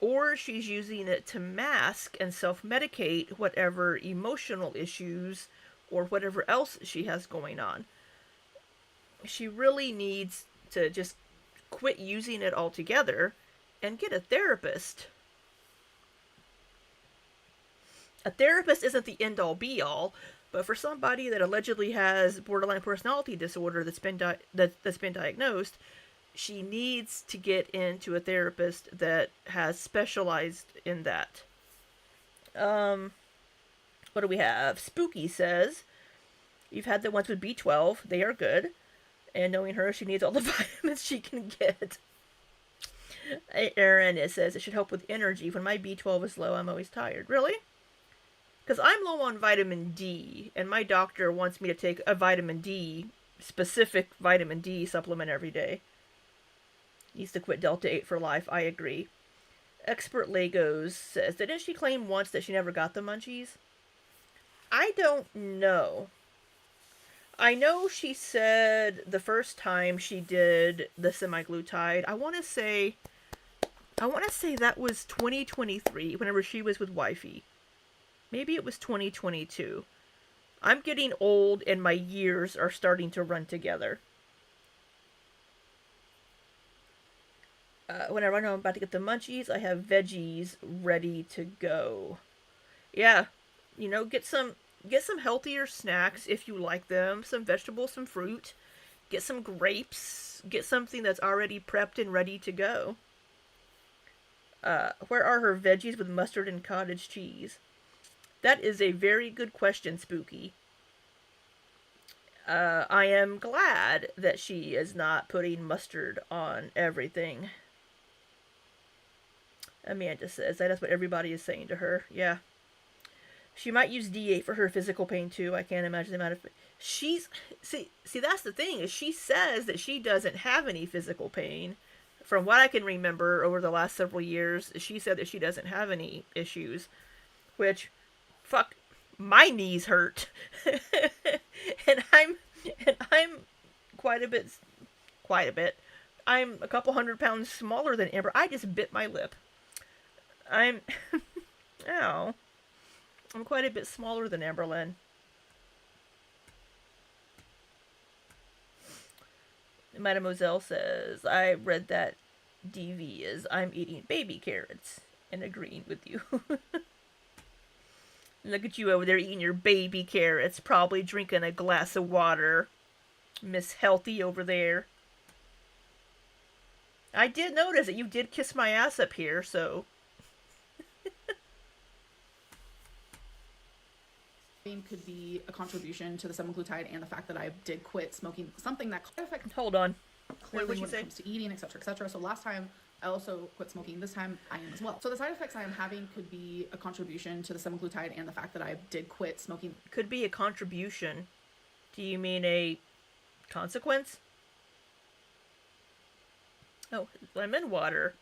Or she's using it to mask and self-medicate whatever emotional issues or whatever else she has going on. She really needs to just quit using it altogether and get a therapist. A therapist isn't the end-all be-all, but for somebody that allegedly has borderline personality disorder that's been diagnosed, she needs to get into a therapist that has specialized in that. What do we have? Spooky says, you've had the ones with B12. They are good. And knowing her, she needs all the vitamins she can get. Aaron, it says, it should help with energy. When my B12 is low, I'm always tired. Really? Because I'm low on vitamin D, and my doctor wants me to take a vitamin D, specific vitamin D supplement every day. Needs to quit Delta 8 for life, I agree. Expert Legos says, didn't she claim once that she never got the munchies? I don't know. I know she said the first time she did the semaglutide, I want to say that was 2023, whenever she was with Wifey. Maybe it was 2022. I'm getting old and my years are starting to run together. Whenever I know I'm about to get the munchies, I have veggies ready to go. Yeah, get some healthier snacks if you like them. Some vegetables, some fruit. Get some grapes. Get something that's already prepped and ready to go. Where are her veggies with mustard and cottage cheese? That is a very good question, Spooky. I am glad that she is not putting mustard on everything. Amanda says that is what everybody is saying to her. Yeah. She might use D8 for her physical pain too. I can't imagine the amount of... See, that's the thing, is she says that she doesn't have any physical pain. From what I can remember over the last several years, she said that she doesn't have any issues. Which, fuck, my knees hurt. and I'm quite a bit. I'm a couple 100 pounds smaller than Amber. I just bit my lip. Ow. I'm quite a bit smaller than Amberlynn. Mademoiselle says, I read that DV is I'm eating baby carrots and agreeing with you. Look at you over there eating your baby carrots, probably drinking a glass of water. Miss Healthy over there. I did notice that you did kiss my ass up here, so... could be a contribution to the semaglutide and the fact that I did quit smoking, something that hold on. Clearly when it comes to eating, etc., etc. So last time I also quit smoking. This time I am as well. So the side effects I am having could be a contribution to the semaglutide and the fact that I did quit smoking. Could be a contribution. Do you mean a consequence? Oh, lemon water.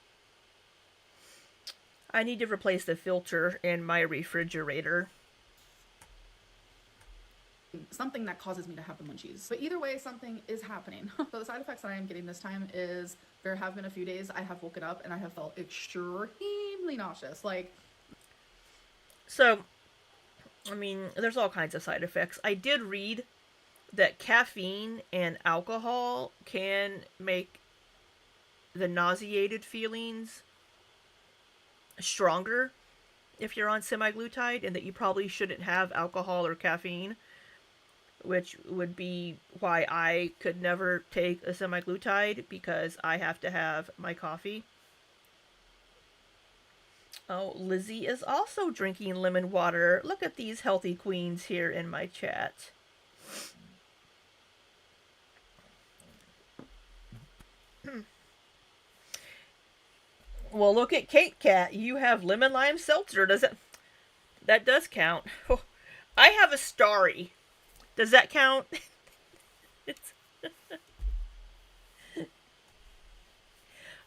I need to replace the filter in my refrigerator. Something that causes me to have the munchies. But either way, something is happening. So the side effects that I am getting this time is there have been a few days I have woken up and I have felt extremely nauseous. So, I mean, there's all kinds of side effects. I did read that caffeine and alcohol can make the nauseated feelings stronger if you're on semaglutide, and that you probably shouldn't have alcohol or caffeine, which would be why I could never take a semaglutide, because I have to have my coffee. Oh, Lizzie is also drinking lemon water. Look at these healthy queens here in my chat. Well, look at Kate Cat. You have lemon lime seltzer. That does count. I have a Starry. Does that count? It's,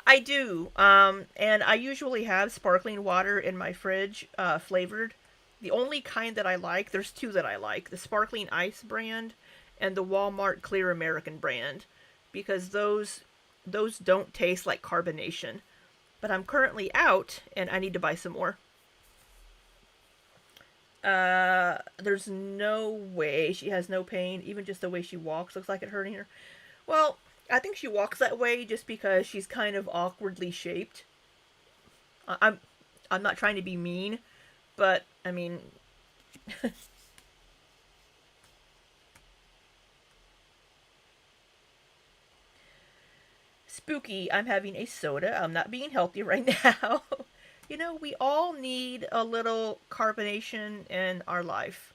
I do. And I usually have sparkling water in my fridge, flavored. The only kind that I like, there's two that I like: the sparkling ice brand and the Walmart Clear American brand, because those don't taste like carbonation. But I'm currently out, and I need to buy some more. There's no way she has no pain. Even just the way she walks looks like it hurting her. Well, I think she walks that way just because she's kind of awkwardly shaped. I'm I'm not trying to be mean, but I mean, spooky. I'm having a soda. I'm not being healthy right now. You know, we all need a little carbonation in our life.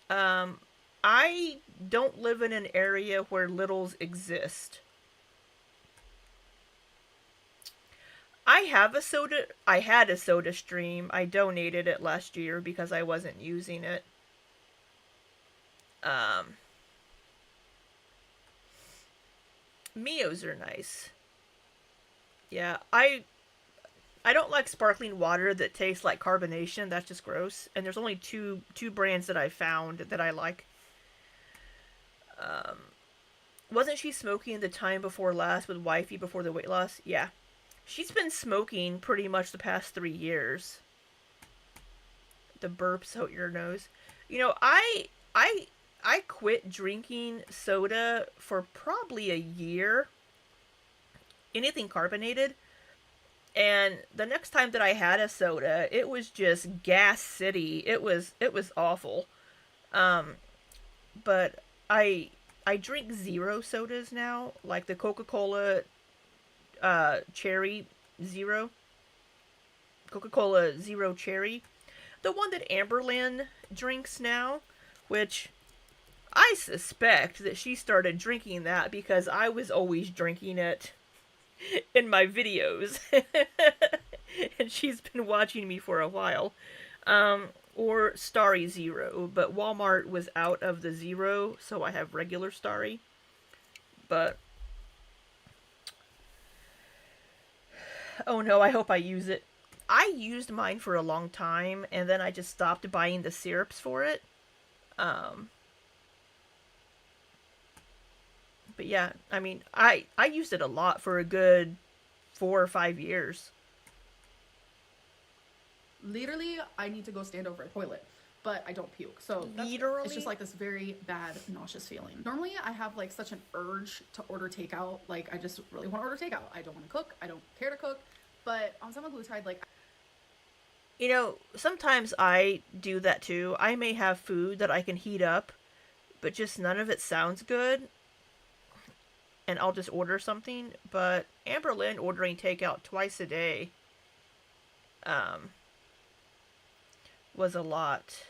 Um, I don't live in an area where littles exist. I have a soda. I had a soda stream. I donated it last year because I wasn't using it. Um, Mios are nice. Yeah, I don't like sparkling water that tastes like carbonation. That's just gross. And there's only two brands that I found that I like. Um, wasn't she smoking the time before last with wifey before the weight loss? Yeah, she's been smoking pretty much the past 3 years. The burps out your nose. You know, I I quit drinking soda for probably a year. Anything carbonated. And the next time that I had a soda, it was just gas city. It was awful. Um, but I drink zero sodas now, like the Coca-Cola cherry zero, Coca-Cola zero cherry, the one that Amberlynn drinks now, which I suspect that she started drinking that because I was always drinking it in my videos. And she's been watching me for a while. Or Starry Zero, but Walmart was out of the zero, so I have regular Starry. But oh no, I hope I use it. I used mine for a long time, and then I just stopped buying the syrups for it. Um, but yeah, I mean, I used it a lot for a good 4 or 5 years. Literally, I need to go stand over a toilet, but I don't puke. So it's just Literally, like this very bad, nauseous feeling. Normally, I have like such an urge to order takeout. Like, I just really want to order takeout. I don't want to cook. I don't care to cook. But on semaglutide, like, sometimes I do that too. I may have food that I can heat up, but just none of it sounds good, and I'll just order something. But Amberlynn ordering takeout twice a day um, was a lot.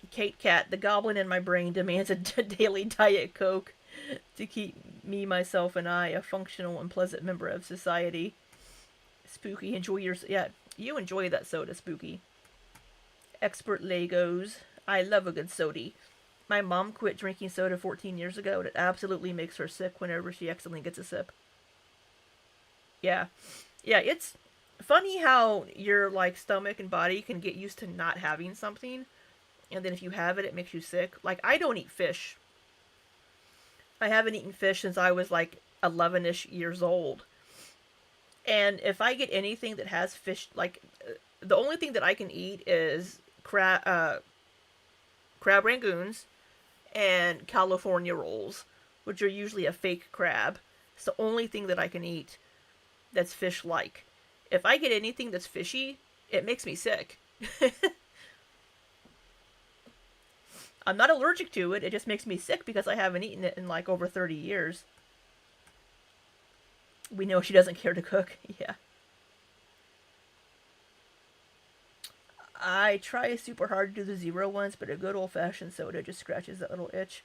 Kate Cat, the goblin in my brain, demands a daily Diet Coke to keep me, myself, and I a functional and pleasant member of society. Spooky, enjoy your. Yeah, you enjoy that soda, Spooky. Expert Legos. I love a good sody. My mom quit drinking soda 14 years ago, and it absolutely makes her sick whenever she accidentally gets a sip. Yeah. Yeah, it's funny how your like stomach and body can get used to not having something, and then if you have it, it makes you sick. Like I don't eat fish. I haven't eaten fish since I was like 11ish years old. And if I get anything that has fish, like the only thing that I can eat is crab rangoons and California rolls, which are usually a fake crab. It's the only thing that I can eat that's fish like. If I get anything that's fishy, it makes me sick. I'm not allergic to it, it just makes me sick because I haven't eaten it in like over 30 years. We know she doesn't care to cook. Yeah. I try super hard to do the zero ones, but a good old fashioned soda just scratches that little itch.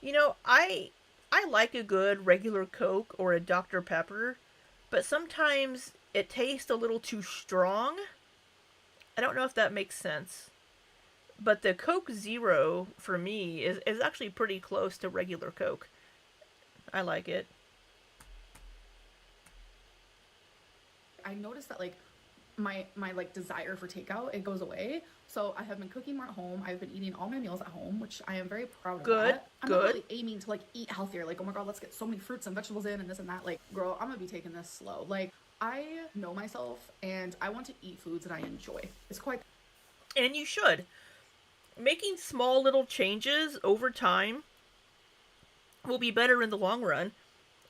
I like a good regular Coke or a Dr. Pepper, but sometimes it tastes a little too strong. I don't know if that makes sense. But the Coke Zero for me is actually pretty close to regular Coke. I like it. I noticed that like my like desire for takeout, it goes away. So I have been cooking more at home. I've been eating all my meals at home, which I am very proud of Good, that. I'm not good. really aiming to like eat healthier. Like, oh my god, let's get so many fruits and vegetables in and this and that. Like, girl, I'm gonna be taking this slow. Like, I know myself and I want to eat foods that I enjoy. It's quite. And you should. Making small little changes over time will be better in the long run.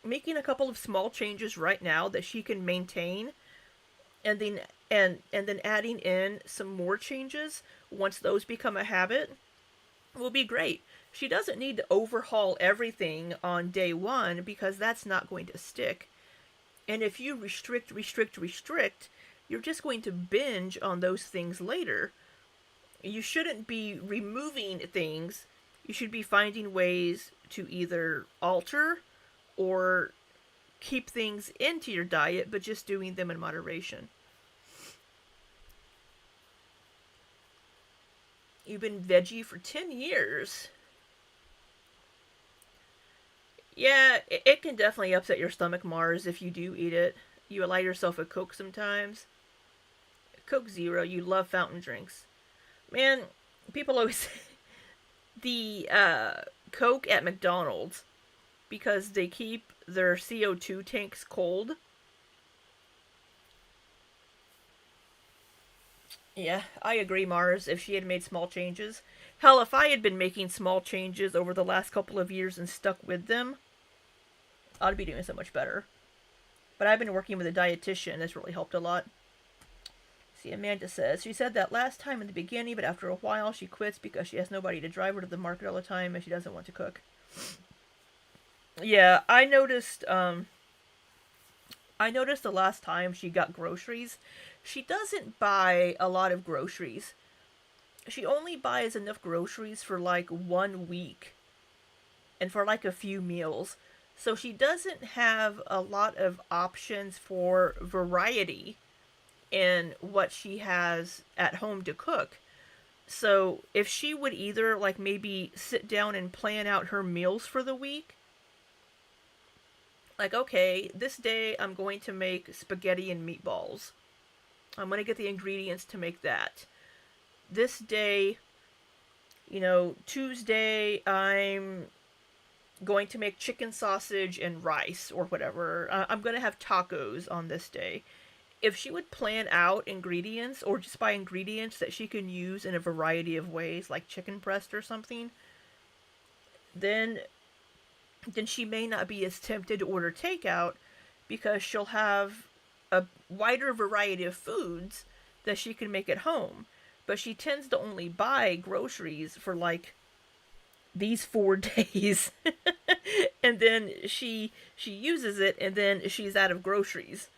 Making a couple of small changes right now that she can maintain, and then and then adding in some more changes once those become a habit will be great. She doesn't need to overhaul everything on day one because that's not going to stick. And if you restrict, you're just going to binge on those things later. You shouldn't be removing things. You should be finding ways to either alter or keep things into your diet, but just doing them in moderation. You've been veggie for 10 years. Yeah, it can definitely upset your stomach, Mars, if you do eat it. You allow yourself a Coke sometimes. Coke Zero, you love fountain drinks. Man, people always say the Coke at McDonald's, because they keep their CO2 tanks cold. Yeah, I agree, Mars, if she had made small changes. Hell, if I had been making small changes over the last couple of years and stuck with them, I'd be doing so much better. But I've been working with a dietitian. That's really helped a lot. See, Amanda says, she said that last time in the beginning, but after a while she quits because she has nobody to drive her to the market all the time and she doesn't want to cook. Yeah, I noticed the last time she got groceries, she doesn't buy a lot of groceries. She only buys enough groceries for like 1 week and for like a few meals. So she doesn't have a lot of options for variety in what she has at home to cook. So if she would either like maybe sit down and plan out her meals for the week, like okay, this day I'm going to make spaghetti and meatballs. I'm going to get the ingredients to make that. This day, Tuesday I'm going to make chicken sausage and rice or whatever. I'm going to have tacos on this day. If she would plan out ingredients or just buy ingredients that she can use in a variety of ways, like chicken breast or something, then she may not be as tempted to order takeout because she'll have a wider variety of foods that she can make at home. But she tends to only buy groceries for like these 4 days. And then she uses it and then she's out of groceries.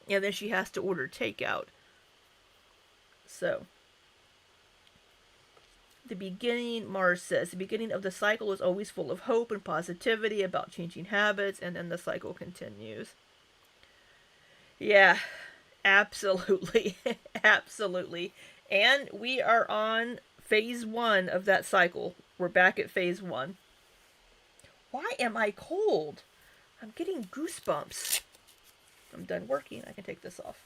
And then she has to order takeout. So the beginning, Mars says, the beginning of the cycle is always full of hope and positivity about changing habits, and then the cycle continues. Yeah, absolutely. Absolutely. And we are on phase one of that cycle. We're back at phase one. Why am I cold? I'm getting goosebumps. I'm done working. I can take this off.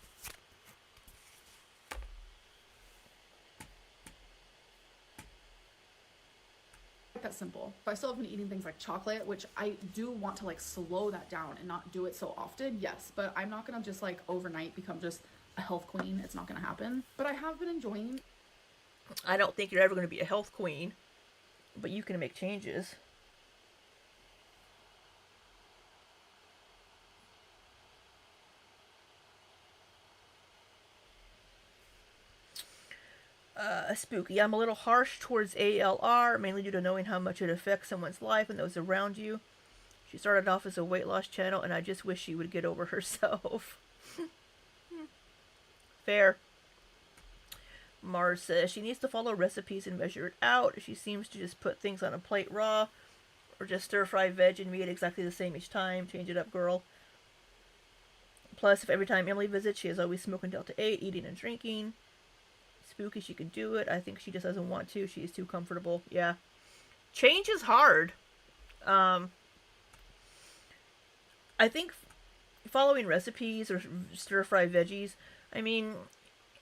That simple. But I still have been eating things like chocolate, which I do want to like slow that down and not do it so often. Yes, but I'm not gonna just like overnight become just a health queen. It's not gonna happen. But I have been enjoying. I don't think you're ever going to be a health queen, but you can make changes. Spooky. I'm a little harsh towards ALR, mainly due to knowing how much it affects someone's life and those around you. She started off as a weight loss channel, and I just wish she would get over herself. Fair. Mars says she needs to follow recipes and measure it out. She seems to just put things on a plate raw, or just stir fry veg and meat exactly the same each time. Change it up, girl. Plus, if every time Emily visits, she is always smoking Delta 8, eating and drinking. Spooky she could do it. I think she just doesn't want to. She's too comfortable. Yeah. Change is hard. Um, I think following recipes or stir fry veggies, I mean,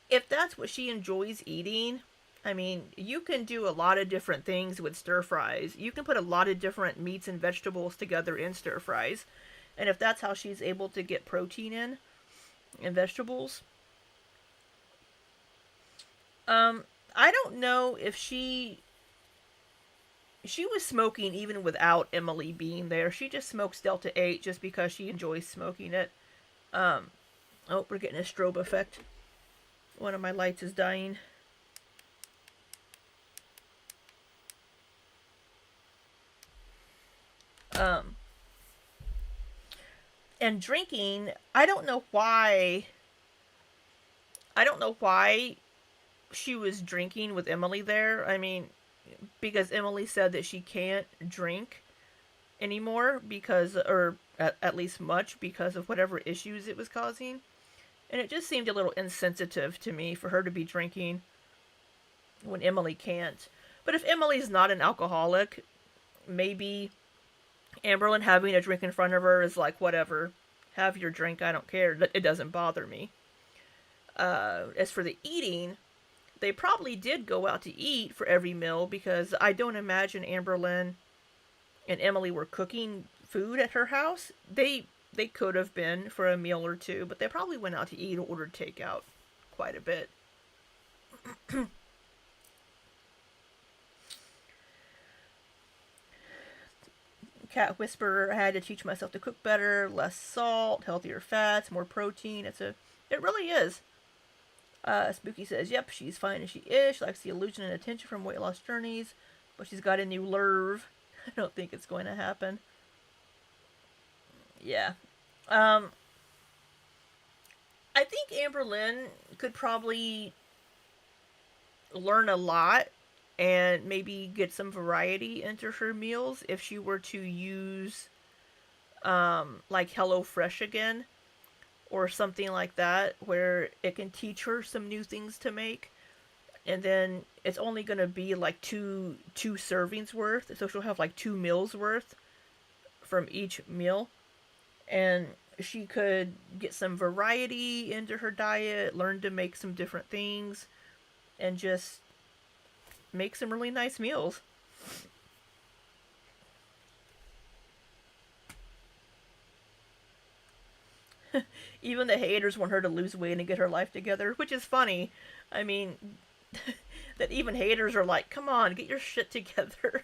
if that's what she enjoys eating, I mean, you can do a lot of different things with stir fries. You can put a lot of different meats and vegetables together in stir fries. And if that's how she's able to get protein in and vegetables, um, I don't know if she was smoking even without Emily being there. She just smokes Delta 8 just because she enjoys smoking it. Um, oh, we're getting a strobe effect. One of my lights is dying. Um, and drinking, I don't know why. I don't know why she was drinking with Emily there. I mean, because Emily said that she can't drink anymore because, or at least much, because of whatever issues it was causing. And it just seemed a little insensitive to me for her to be drinking when Emily can't. But if Emily's not an alcoholic, maybe Amberlynn having a drink in front of her is like, whatever, have your drink, I don't care. It doesn't bother me. As for the eating, they probably did go out to eat for every meal because I don't imagine Amberlynn and Emily were cooking food at her house. They could have been for a meal or two, but they probably went out to eat or ordered takeout quite a bit. Cat Whisperer, I had to teach myself to cook better, less salt, healthier fats, more protein. It really is. Spooky says, yep, she's fine as she is. She likes the illusion and attention from weight loss journeys, but she's got a new lurve. I don't think it's going to happen. Yeah. Um, I think Amberlynn could probably learn a lot and maybe get some variety into her meals if she were to use like HelloFresh again or something like that where it can teach her some new things to make, and then it's only going to be like two servings worth, so she'll have like 2 meals worth from each meal, and she could get some variety into her diet, learn to make some different things, and just make some really nice meals. Even the haters want her to lose weight and get her life together, which is funny. I mean, that even haters are like, come on, get your shit together.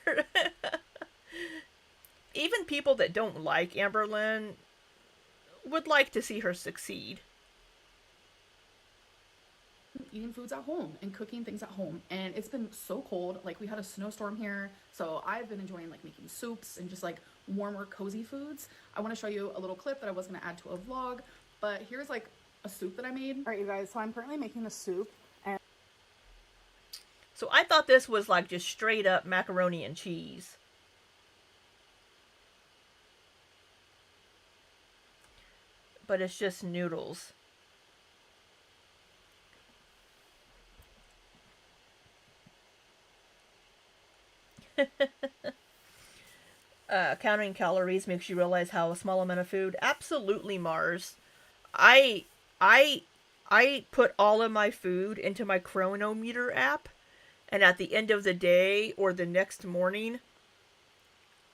Even people that don't like Amberlynn would like to see her succeed. Eating foods at home and cooking things at home. And it's been so cold. Like we had a snowstorm here. So I've been enjoying like making soups and just like warmer, cozy foods. I want to show you a little clip that I was going to add to a vlog, but here's like a soup that I made. All right, you guys. So I'm currently making a soup. And so I thought this was like just straight up macaroni and cheese. But it's just noodles. Counting calories makes you realize how a small amount of food. Absolutely, Mars. I I I put all of my food into my Chronometer app, and at the end of the day or the next morning,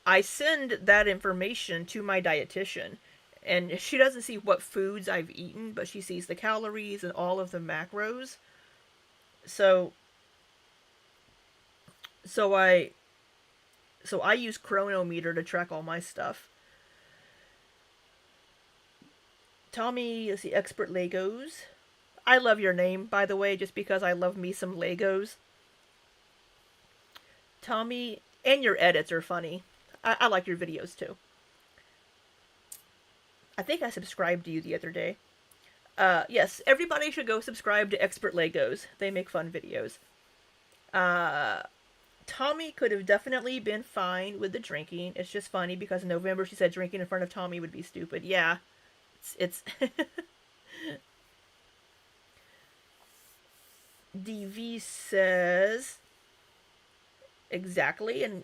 I send that information to my dietitian. And she doesn't see what foods I've eaten, but she sees the calories and all of the macros. So so I so I use Chronometer to track all my stuff. Tommy is the expert Legos. I love your name, by the way, just because I love me some Legos. Tommy, and your edits are funny. I like your videos too. I think I subscribed to you the other day. Yes, everybody should go subscribe to Expert Legos. They make fun videos. Uh, Tommy could have definitely been fine with the drinking. It's just funny because in November she said drinking in front of Tommy would be stupid. Yeah, it's DV says exactly, and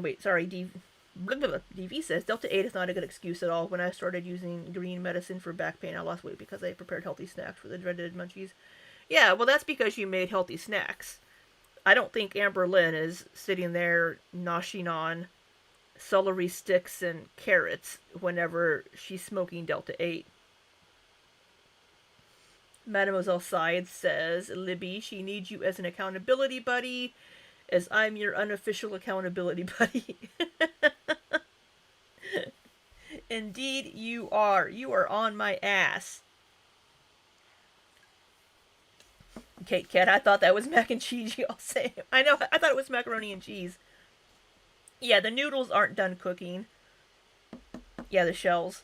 wait, sorry, DV says Delta 8 is not a good excuse at all. When I started using green medicine for back pain, I lost weight because I prepared healthy snacks for the dreaded munchies. Yeah, well, that's because you made healthy snacks. I don't think Amberlynn is sitting there noshing on celery sticks and carrots whenever she's smoking Delta 8. Mademoiselle Side says, Libby, she needs you as an accountability buddy, as I'm your unofficial accountability buddy. Indeed, you are. You are on my ass. Kate Cat, I thought that was mac and cheese, y'all say. I know, I thought it was macaroni and cheese. Yeah, the noodles aren't done cooking. Yeah, the shells.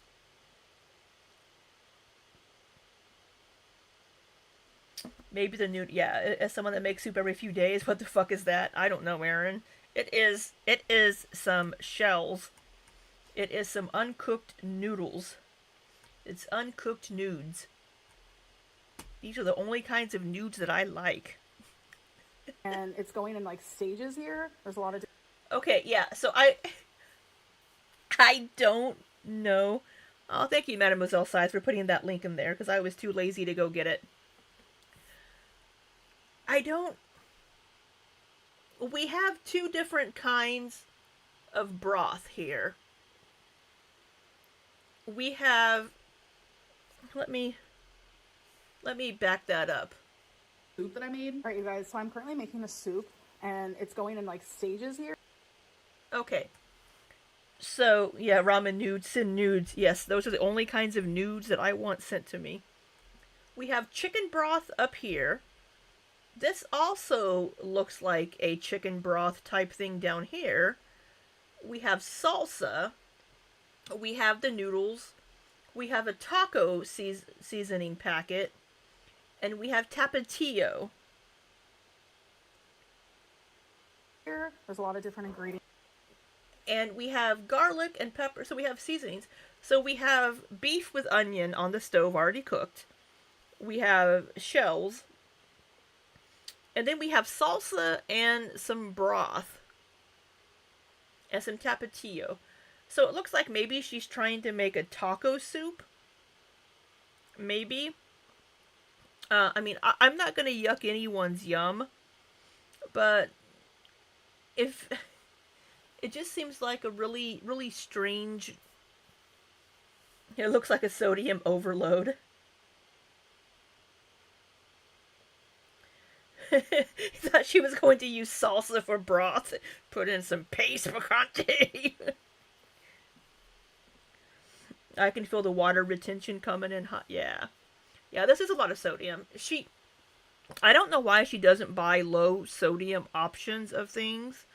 Maybe the noodle. Yeah, as someone that makes soup every few days, what the fuck is that? I don't know, Aaron. It is. It is some shells. It is some uncooked noodles. It's uncooked nudes. These are the only kinds of nudes that I like. And it's going in like stages here. There's a lot of. Okay, yeah. So I don't know. Oh, thank you, Mademoiselle Size, for putting that link in there because I was too lazy to go get it. I don't. We have two different kinds of broth here. We have. Let me back that up. Soup that I made. All right, you guys. So I'm currently making a soup, and it's going in like stages here. Okay. So yeah, ramen nudes, sin nudes. Yes, those are the only kinds of nudes that I want sent to me. We have chicken broth up here. This also looks like a chicken broth type thing down here. We have salsa. We have the noodles. We have a taco seasoning packet. And we have tapatio. Here, there's a lot of different ingredients. And we have garlic and pepper. So we have seasonings. So we have beef with onion on the stove already cooked. We have shells. And then we have salsa and some broth. And some tapatio. So it looks like maybe she's trying to make a taco soup. Maybe. I mean, I'm not going to yuck anyone's yum. But if... It just seems like a really, really strange... It looks like a sodium overload. Thought she was going to use salsa for broth. Put in some paste picante. I can feel the water retention coming in hot. Yeah. Yeah, this is a lot of sodium. I don't know why she doesn't buy low sodium options of things.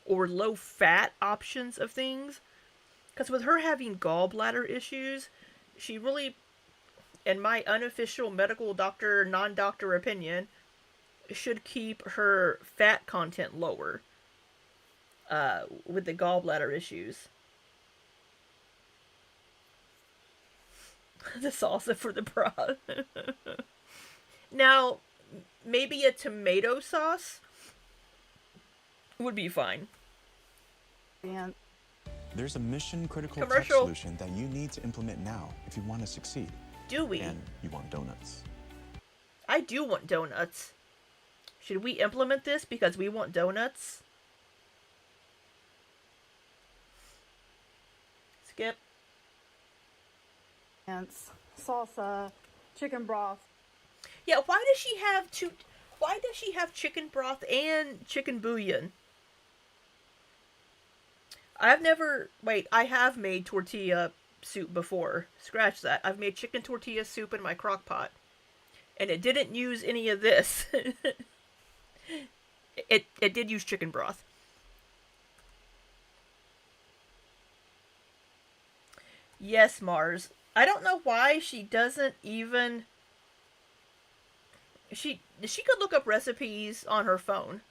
Or low fat options of things. Because with her having gallbladder issues, she really, in my unofficial medical doctor, non-doctor opinion, should keep her fat content lower with the gallbladder issues. The salsa for the broth. Now, maybe a tomato sauce would be fine. And there's a mission-critical tech solution that you need to implement now if you want to succeed. Do we? And you want donuts. I do want donuts. Should we implement this because we want donuts? Skip. and salsa, chicken broth. Yeah, why does she have two? Why does she have chicken broth and chicken bouillon? I have made tortilla soup before. Scratch that. I've made chicken tortilla soup in my crock pot. And it didn't use any of this. It did use chicken broth. Yes, Mars. I don't know why she doesn't even... She could look up recipes on her phone.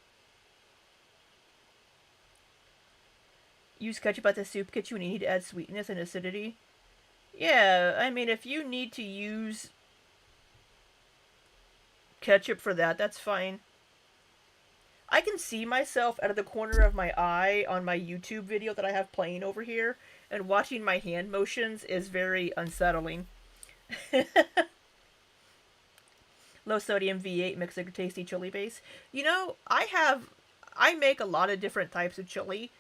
Use ketchup at the soup kitchen when you need to add sweetness and acidity. Yeah, I mean, if you need to use ketchup for that. That's fine. I can see myself out of the corner of my eye on my YouTube video that I have playing over here, and watching my hand motions is very unsettling. Low sodium V8 makes a tasty chili base. You know, I make a lot of different types of chili,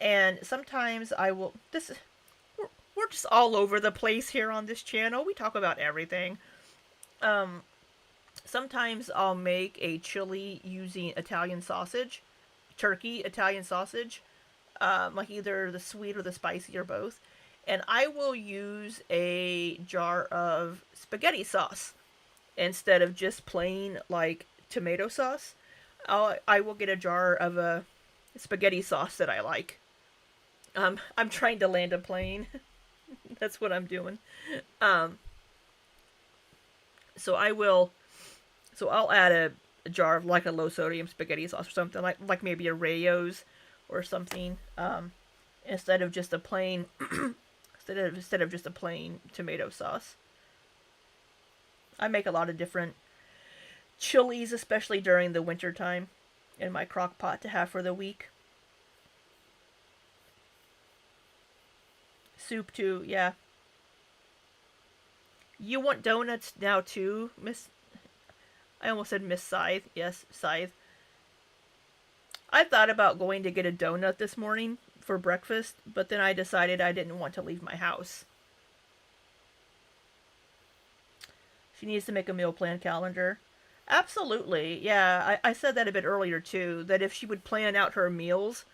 and sometimes I will. We're just all over the place here on this channel. We talk about everything. Um, Sometimes I'll make a chili using Italian sausage, turkey Italian sausage, like either the sweet or the spicy or both. And I will use a jar of spaghetti sauce instead of just plain like tomato sauce. I will get a jar of a spaghetti sauce that I like. I'm trying to land a plane. That's what I'm doing. Um, so I will. So I'll add a jar of like a low sodium spaghetti sauce or something like maybe a Rayo's or something. Instead of just a plain instead of just a plain tomato sauce. I make a lot of different chilies, especially during the winter time, in my crock pot to have for the week. Soup too, yeah. You want donuts now too, Miss? I almost said Miss Scythe. Yes, Scythe. I thought about going to get a donut this morning for breakfast, but then I decided I didn't want to leave my house. She needs to make a meal plan calendar. Absolutely, yeah. I said that a bit earlier too, that if she would plan out her meals,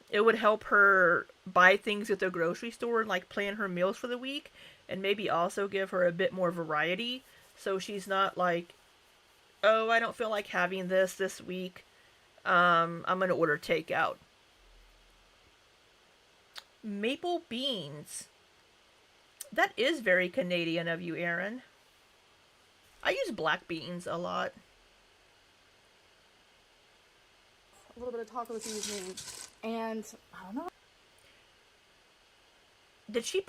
it would help her buy things at the grocery store and like plan her meals for the week, and maybe also give her a bit more variety so she's not like, oh, I don't feel like having this week. I'm gonna order takeout. Maple beans. That is very Canadian of you, Aaron. I use black beans a lot. A little bit of taco seasoning, and I don't know. Does she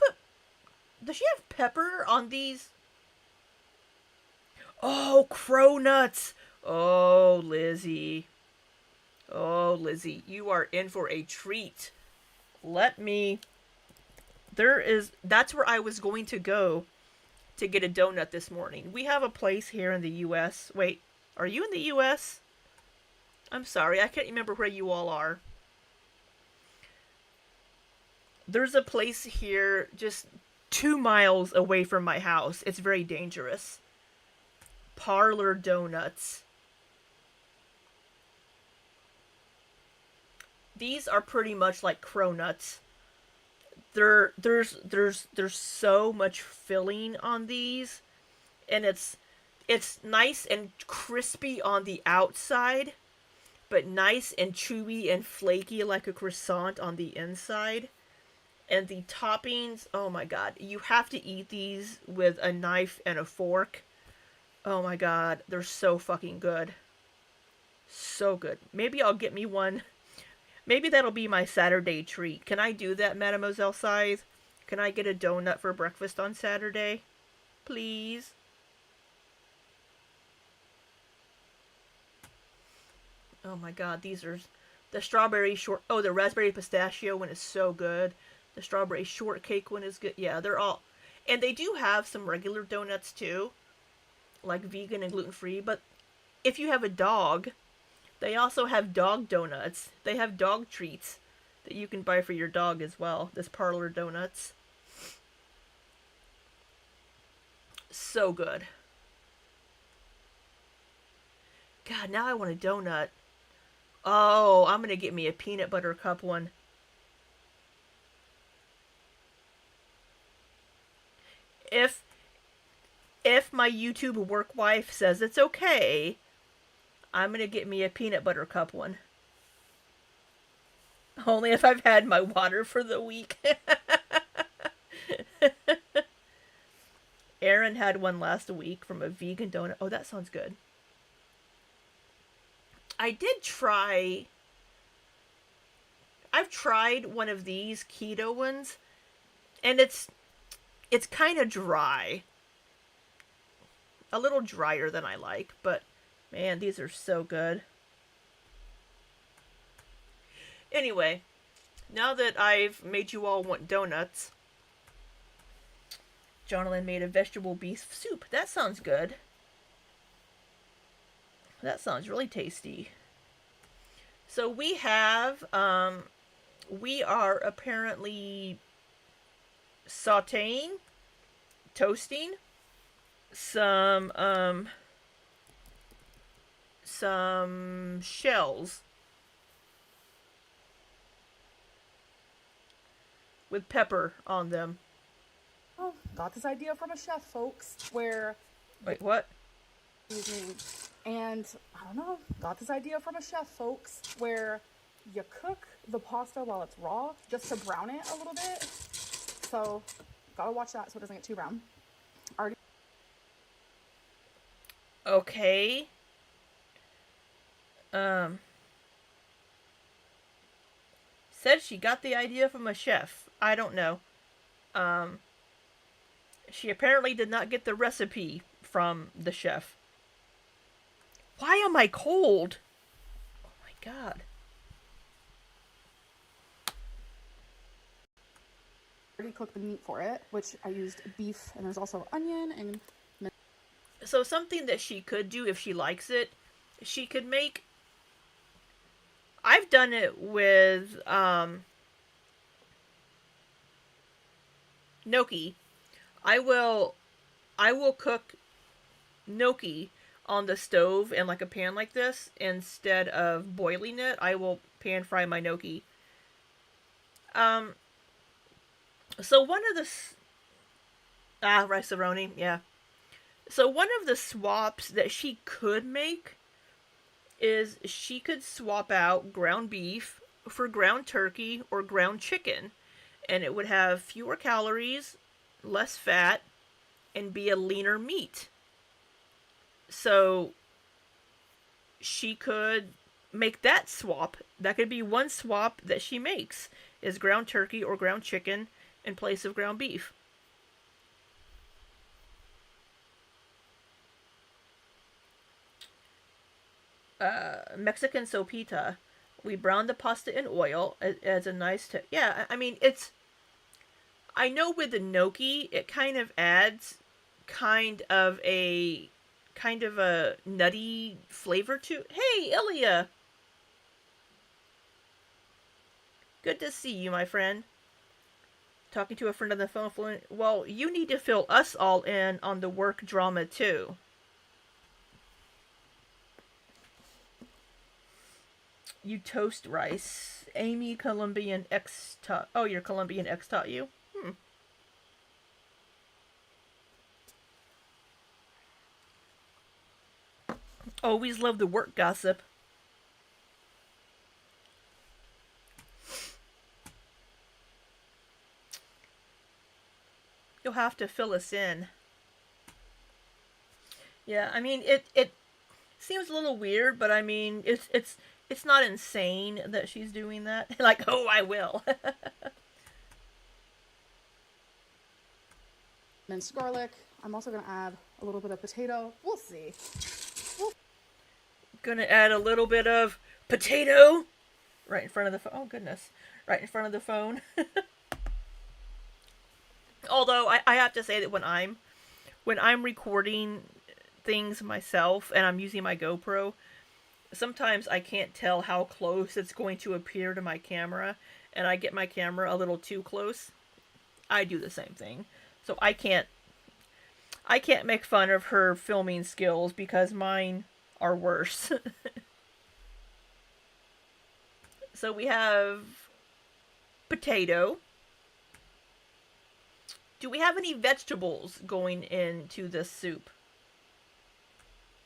have pepper on these? Oh, cronuts. Oh, Lizzie. Oh, Lizzie, you are in for a treat. That's where I was going to go to get a donut this morning. We have a place here in the U.S. Wait, are you in the U.S.? I'm sorry, I can't remember where you all are. There's a place here just 2 miles away from my house. It's very dangerous. Parlor Donuts. These are pretty much like cronuts. There's so much filling on these, and it's nice and crispy on the outside, but nice and chewy and flaky like a croissant on the inside. And the toppings, oh my god, you have to eat these with a knife and a fork. Oh my god, they're so fucking good. So good. Maybe I'll get me one. Maybe that'll be my Saturday treat. Can I do that, Mademoiselle Scythe? Can I get a donut for breakfast on Saturday? Please? Oh my god, these are... The strawberry short... Oh, the raspberry pistachio one is so good. The strawberry shortcake one is good. Yeah, they're all... And they do have some regular donuts, too. Like vegan and gluten-free. But if you have a dog... They also have dog donuts. They have dog treats that you can buy for your dog as well. This Parlor Donuts. So good. God, now I want a donut. Oh, I'm going to get me a peanut butter cup one. If my YouTube work wife says it's okay... I'm gonna get me a peanut butter cup one. Only if I've had my water for the week. Aaron had one last week from a vegan donut. Oh, that sounds good. I've tried one of these keto ones, and it's kind of dry. A little drier than I like, but Man, these are so good. Anyway, now that I've made you all want donuts, Jonathan made a vegetable beef soup. That sounds good. That sounds really tasty. So we are apparently sauteing, toasting some shells with pepper on them. Oh, got this idea from a chef, folks, where... Wait, what? Excuse me. And, I don't know, got this idea from a chef, folks, where you cook the pasta while it's raw, just to brown it a little bit. So, gotta watch that so it doesn't get too brown. Already. Okay. Said she got the idea from a chef. I don't know. She apparently did not get the recipe from the chef. Why am I cold? Oh my god. Already cooked the meat for it, which I used beef, and there's also onion and... So something that she could do if she likes it, she could make... I've done it with gnocchi. I will cook gnocchi on the stove in like a pan like this instead of boiling it. I will pan fry my gnocchi. So one of the rice-a-roni, yeah. So one of the swaps that she could make is she could swap out ground beef for ground turkey or ground chicken, and it would have fewer calories, less fat, and be a leaner meat. So she could make that swap. That could be one swap that she makes, is ground turkey or ground chicken in place of ground beef. Mexican sopita. We brown the pasta in oil as a nice... yeah, I mean, it's... I know with the gnocchi, it kind of adds kind of a nutty flavor to... Hey, Ilya! Good to see you, my friend. Talking to a friend on the phone. Well, you need to fill us all in on the work drama, too. You toast rice. Amy Colombian X taught... Oh, your Colombian X taught you? Always love the work gossip. You'll have to fill us in. Yeah, I mean, it seems a little weird, but I mean, it's not insane that she's doing that. Like, oh, I will. Minced garlic. I'm also going to add a little bit of potato. We'll see. Gonna add a little bit of potato right in front of the phone. Oh, goodness. Right in front of the phone. Although, I have to say that when I'm recording things myself and I'm using my GoPro, sometimes I can't tell how close it's going to appear to my camera, and I get my camera a little too close. I do the same thing. So I can't make fun of her filming skills because mine are worse. So we have potato. Do we have any vegetables going into this soup?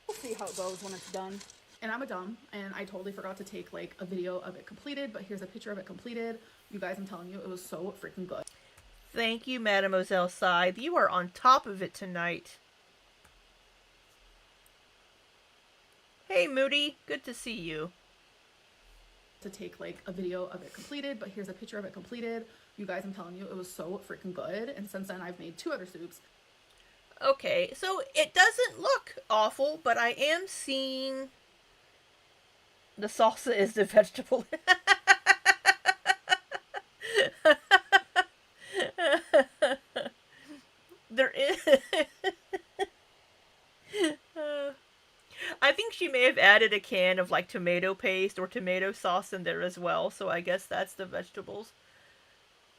We'll see how it goes when it's done. And I'm a dumb, and I totally forgot to take like a video of it completed, but here's a picture of it completed. You guys, I'm telling you, it was so freaking good. Thank you, Mademoiselle Scythe. You are on top of it tonight. Hey, Moody. Good to see you. To take like a video of it completed, but here's a picture of it completed. You guys, I'm telling you, it was so freaking good. And since then, I've made 2 other soups. Okay, so it doesn't look awful, but I am seeing the salsa is the vegetable. There is. I think she may have added a can of like tomato paste or tomato sauce in there as well, so I guess that's the vegetables.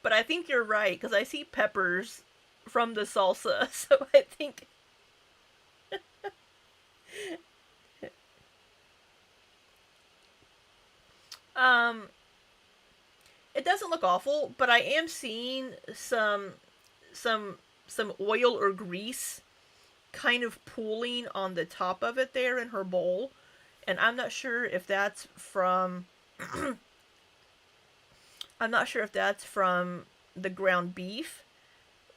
But I think you're right because I see peppers from the salsa, so I think. Um, it doesn't look awful, but I am seeing some some oil or grease kind of pooling on the top of it there in her bowl, and I'm not sure if that's from I'm not sure if that's from the ground beef,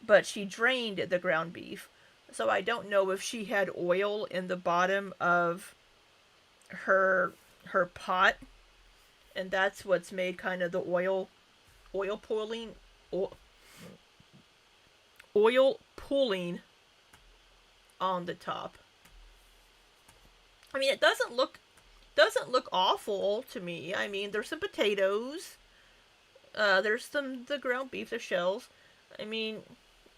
but she drained the ground beef. So I don't know if she had oil in the bottom of her her pot, and that's what's made kind of the oil pooling oil pooling on the top. I mean, it doesn't look awful to me. I mean, there's some potatoes. There's some the ground beef, the shells. I mean,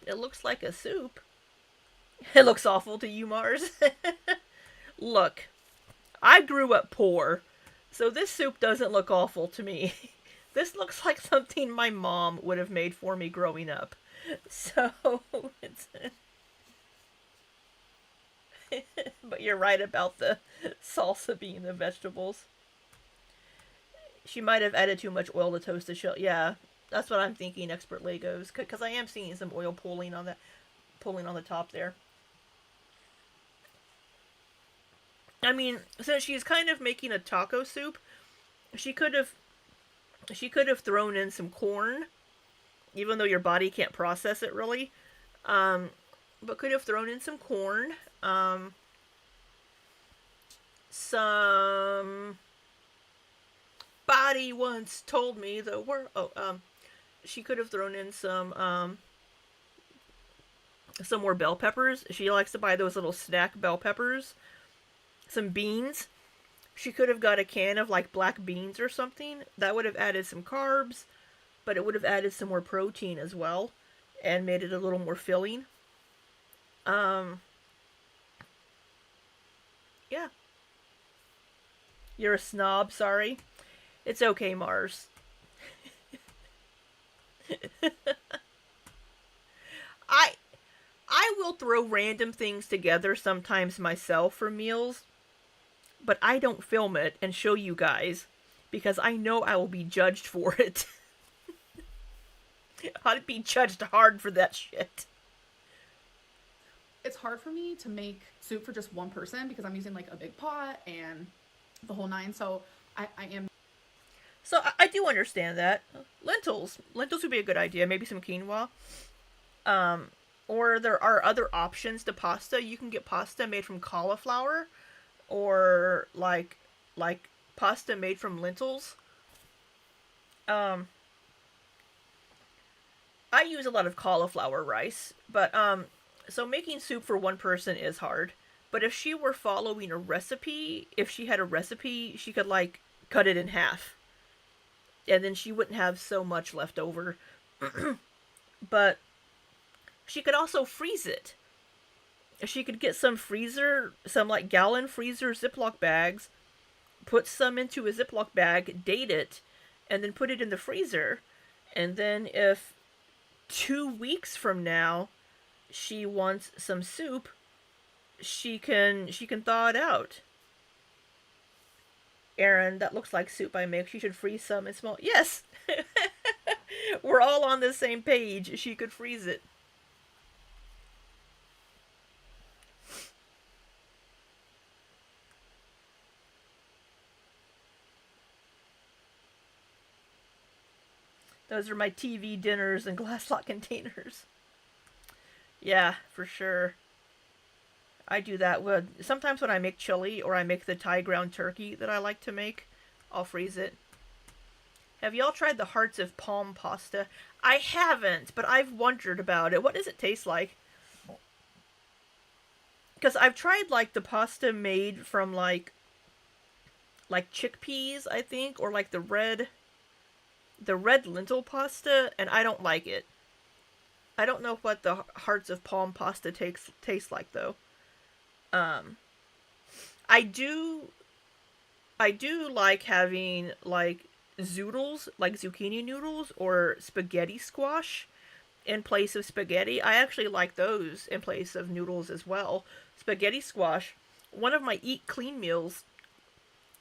it looks like a soup. It looks awful to you, Mars. Look, I grew up poor, so this soup doesn't look awful to me. This looks like something my mom would have made for me growing up. So, it's. But you're right about the salsa being the vegetables. She might have added too much oil to toast the shell. Yeah, that's what I'm thinking. Expert Legos, because I am seeing some oil pulling on the top there. I mean, since she's kind of making a taco soup, she could have thrown in some corn, even though your body can't process it really. But could have thrown in some corn, some body once told me the word. She could have thrown in some more bell peppers. She likes to buy those little snack bell peppers. Some beans. She could have got a can of like black beans or something. That would have added some carbs, but it would have added some more protein as well, and made it a little more filling. Yeah. You're a snob, sorry. It's okay, Mars. I I will throw random things together sometimes myself for meals, but I don't film it and show you guys because I know I will be judged for it. I'd be judged hard for that shit. It's hard for me to make soup for just one person because I'm using like a big pot and the whole nine. So I am. So I do understand that. Lentils would be a good idea. Maybe some quinoa. Or there are other options to pasta. You can get pasta made from cauliflower, or like pasta made from lentils. Um, I use a lot of cauliflower rice, but so making soup for one person is hard. But if she were following a recipe, if she had a recipe, she could like cut it in half, and then she wouldn't have so much left over. But she could also freeze it. She could get some like gallon freezer Ziploc bags, put some into a Ziploc bag, date it, and then put it in the freezer. And then if 2 weeks from now she wants some soup, she can thaw it out. Aaron, that looks like soup I make. She should freeze some and small. Yes, we're all on the same page. She could freeze it. Those are my TV dinners and glass lot containers. Yeah, for sure. I do that with sometimes when I make chili or I make the Thai ground turkey that I like to make, I'll freeze it. Have y'all tried the Hearts of Palm pasta? I haven't, but I've wondered about it. What does it taste like? because I've tried like the pasta made from like chickpeas, I think, or like the red lentil pasta, and I don't like it. I don't know what the hearts of palm pasta tastes like though. Um, I do I do like having like zoodles, like zucchini noodles or spaghetti squash in place of spaghetti. I actually like those in place of noodles as well. Spaghetti squash. One of my eat clean meals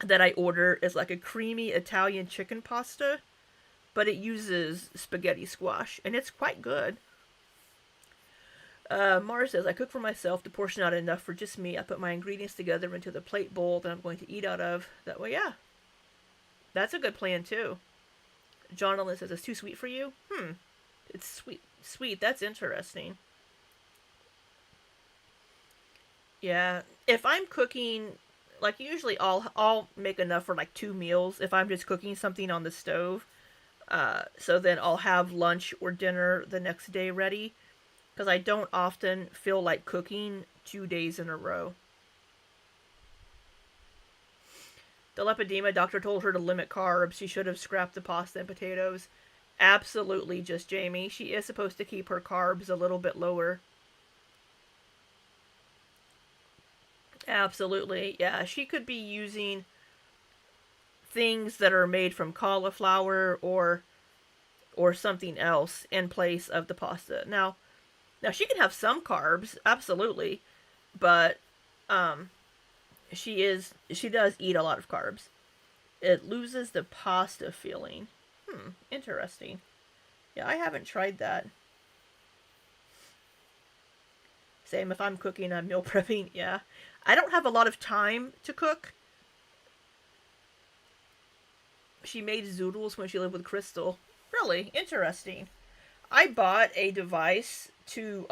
that I order is like a creamy Italian chicken pasta, but it uses spaghetti squash, and it's quite good. Mars says, I cook for myself to portion out enough for just me. I put my ingredients together into the plate bowl that I'm going to eat out of. That way, yeah. That's a good plan, too. Jonathan says, it's too sweet for you? It's sweet. Sweet, that's interesting. Yeah. If I'm cooking, like, usually I'll make enough for, like, 2 meals if I'm just cooking something on the stove. So then I'll have lunch or dinner the next day ready. Because I don't often feel like cooking 2 days in a row. The lipedema doctor told her to limit carbs. She should have scrapped the pasta and potatoes. Absolutely, just Jamie. She is supposed to keep her carbs a little bit lower. Absolutely, yeah. She could be using things that are made from cauliflower or something else in place of the pasta. Now she can have some carbs, absolutely, but she does eat a lot of carbs. It loses the pasta feeling. Interesting. Yeah, I haven't tried that. Same if I'm cooking, I'm meal prepping. Yeah, I don't have a lot of time to cook. She made zoodles when she lived with Crystal. Really interesting. I bought a device to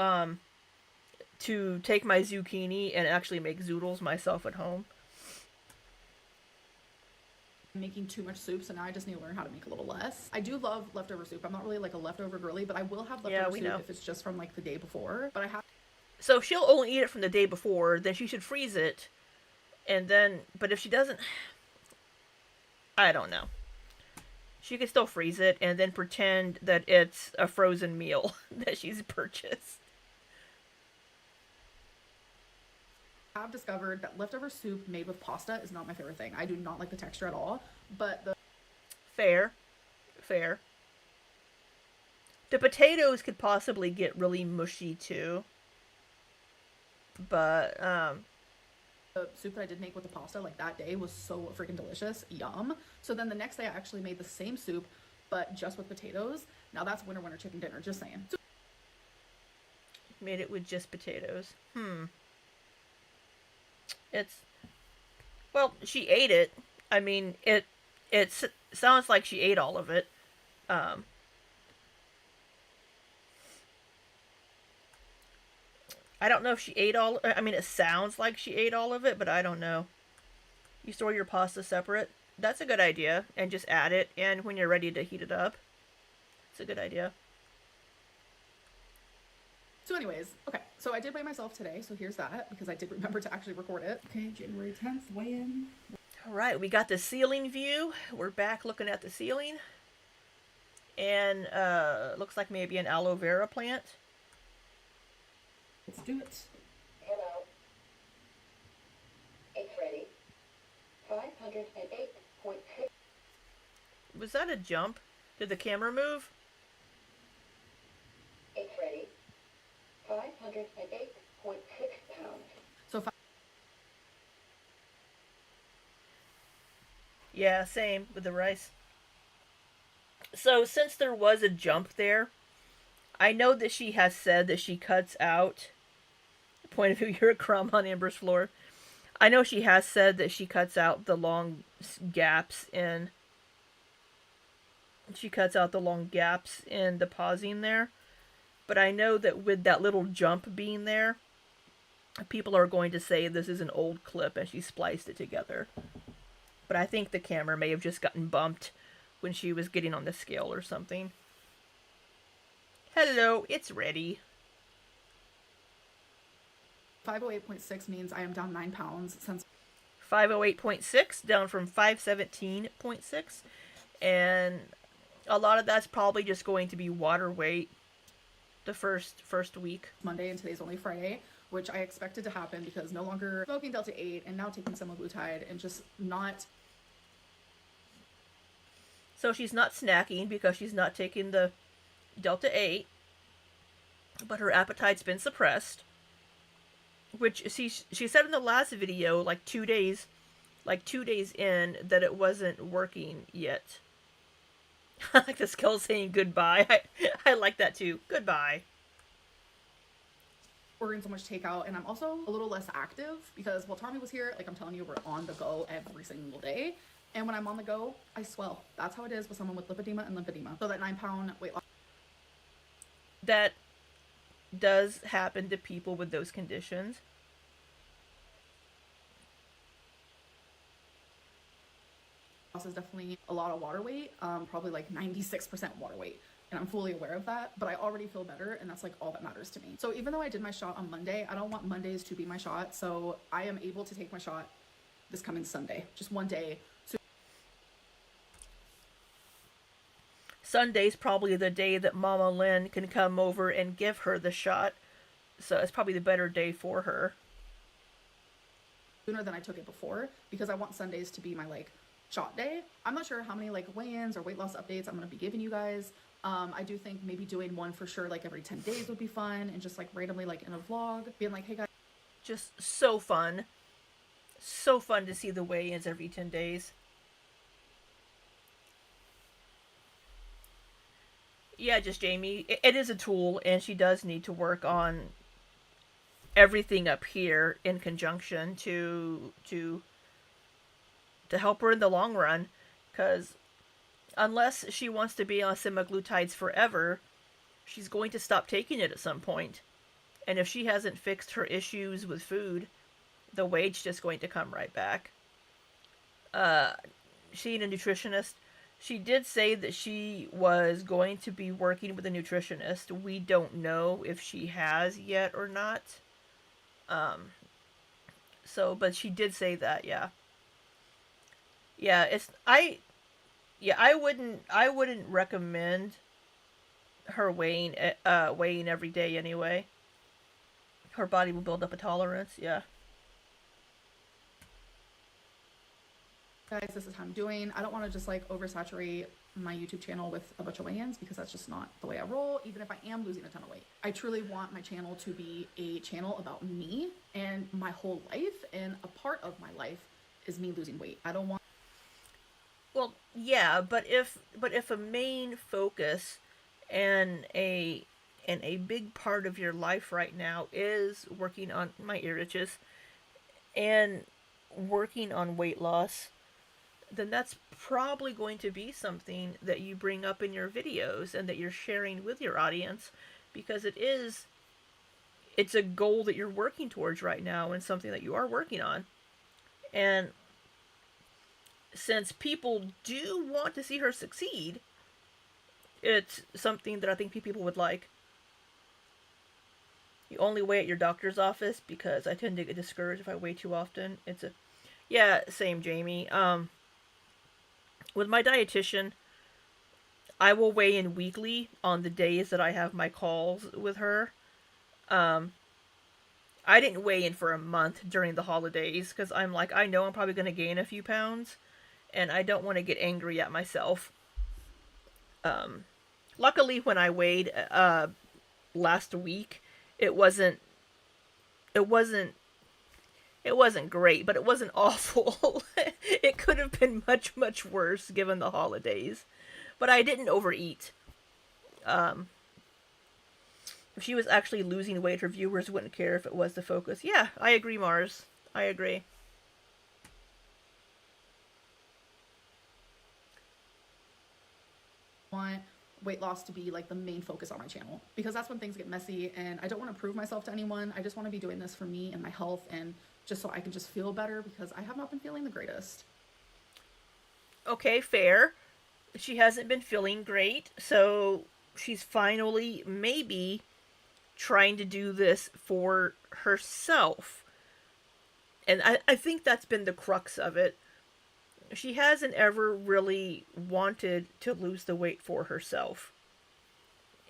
take my zucchini and actually make zoodles myself at home. Making too much soup, so now I just need to learn how to make a little less. I do love leftover soup. I'm not really like a leftover girly, but I will have leftover soup if it's just from like the day before. But I have. So if she'll only eat it from the day before, then she should freeze it, and then. But if she doesn't, I don't know. She could still freeze it and then pretend that it's a frozen meal that she's purchased. I've discovered that leftover soup made with pasta is not my favorite thing. I do not like the texture at all, but the... Fair. The potatoes could possibly get really mushy too. But, the soup that I did make with the pasta, like that day, was so freaking delicious. Yum. So then the next day I actually made the same soup, but just with potatoes. Now that's winter chicken dinner, just saying. Made it with just potatoes. It's... Well, she ate it. I mean, it sounds like she ate all of it. I don't know if she ate all... I mean, it sounds like she ate all of it, but I don't know. You store your pasta separate. That's a good idea. And just add it in when you're ready to heat it up. It's a good idea. So anyways, okay. So I did weigh myself today, so here's that, because I did remember to actually record it. Okay, January 10th, weigh-in. Alright, we got the ceiling view. We're back looking at the ceiling. And, looks like maybe an aloe vera plant. Let's do it. Hello. It's ready. 508.6. Was that a jump? Did the camera move? It's ready. 508.6 pounds. So if I... Yeah, same with the rice. So since there was a jump there, I know that she has said that she cuts out... Point of view, you're a crumb on Amber's floor. I know she has said that she cuts out the long gaps in... She cuts out the long gaps in the pausing there. But I know that with that little jump being there, people are going to say this is an old clip and she spliced it together. But I think the camera may have just gotten bumped when she was getting on the scale or something. Hello, it's ready. 508.6 means I am down 9 pounds since 508.6 down from 517.6, and a lot of that's probably just going to be water weight the first week. Monday, and today's only Friday, which I expected to happen because no longer smoking Delta 8 and now taking semaglutide and just not. So she's not snacking because she's not taking the Delta 8, but her appetite's been suppressed. Which she said in the last video, like 2 days in, that it wasn't working yet. I like this girl saying goodbye. I like that too. Goodbye. Ordering so much takeout, and I'm also a little less active because while Tommy was here, like I'm telling you, we're on the go every single day. And when I'm on the go, I swell. That's how it is with someone with lipedema and lymphedema. So that 9-pound weight loss. That does happen to people with those conditions. Is definitely a lot of water weight, probably like 96% water weight, and I'm fully aware of that, but I already feel better, and that's like all that matters to me. So even though I did my shot on Monday, I don't want Mondays to be my shot, so I am able to take my shot this coming Sunday, just one day. So Sunday's probably the day that Mama Lynn can come over and give her the shot, so it's probably the better day for her. Sooner than I took it before, because I want Sundays to be my like shot day. I'm not sure how many like weigh-ins or weight loss updates I'm going to be giving you guys. I do think maybe doing one for sure like every 10 days would be fun, and just like randomly like in a vlog being like, hey guys. Just so fun. So fun to see the weigh-ins every 10 days. Yeah, just Jamie. It is a tool, and she does need to work on everything up here in conjunction to help her in the long run, because unless she wants to be on semaglutides forever, she's going to stop taking it at some point. And if she hasn't fixed her issues with food, the weight's just going to come right back. Seeing a nutritionist, she did say that she was going to be working with a nutritionist. We don't know if she has yet or not. But she did say that, yeah. Yeah, I wouldn't recommend her weighing every day anyway. Her body will build up a tolerance, yeah. Guys, this is how I'm doing. I don't want to just like oversaturate my YouTube channel with a bunch of weigh-ins, because that's just not the way I roll, even if I am losing a ton of weight. I truly want my channel to be a channel about me and my whole life, and a part of my life is me losing weight. I don't want. Well, yeah, but if a main focus and a big part of your life right now is working on my ear itches and working on weight loss, then that's probably going to be something that you bring up in your videos and that you're sharing with your audience, because it's a goal that you're working towards right now and something that you are working on. And since people do want to see her succeed, it's something that I think people would like. You only weigh at your doctor's office, because I tend to get discouraged if I weigh too often. Yeah, same, Jamie. With my dietitian, I will weigh in weekly on the days that I have my calls with her. I didn't weigh in for a month during the holidays, because I'm like, I know I'm probably going to gain a few pounds, and I don't want to get angry at myself. Luckily, when I weighed last week, it wasn't great, but it wasn't awful. It could have been much, much worse given the holidays. But I didn't overeat. If she was actually losing weight, her viewers wouldn't care if it was the focus. Yeah, I agree, Mars. I agree. Want weight loss to be like the main focus on my channel, because that's when things get messy, and I don't want to prove myself to anyone. I just want to be doing this for me and my health, and just so I can just feel better, because I have not been feeling the greatest. Okay, fair. She hasn't been feeling great, so she's finally maybe trying to do this for herself. And I think that's been the crux of it. She hasn't ever really wanted to lose the weight for herself.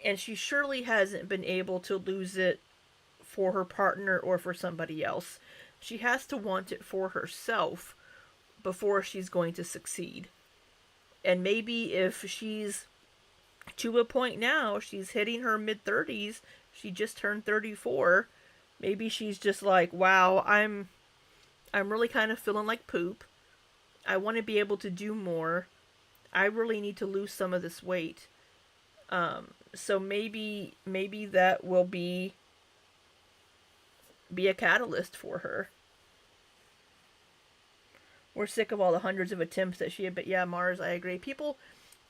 And she surely hasn't been able to lose it for her partner or for somebody else. She has to want it for herself before she's going to succeed. And maybe if she's to a point now, she's hitting her mid 30s, she just turned 34, maybe she's just like, wow, I'm really kind of feeling like poop. I want to be able to do more. I really need to lose some of this weight. So maybe that will be a catalyst for her. We're sick of all the hundreds of attempts that she had, but yeah, Mars, I agree. People,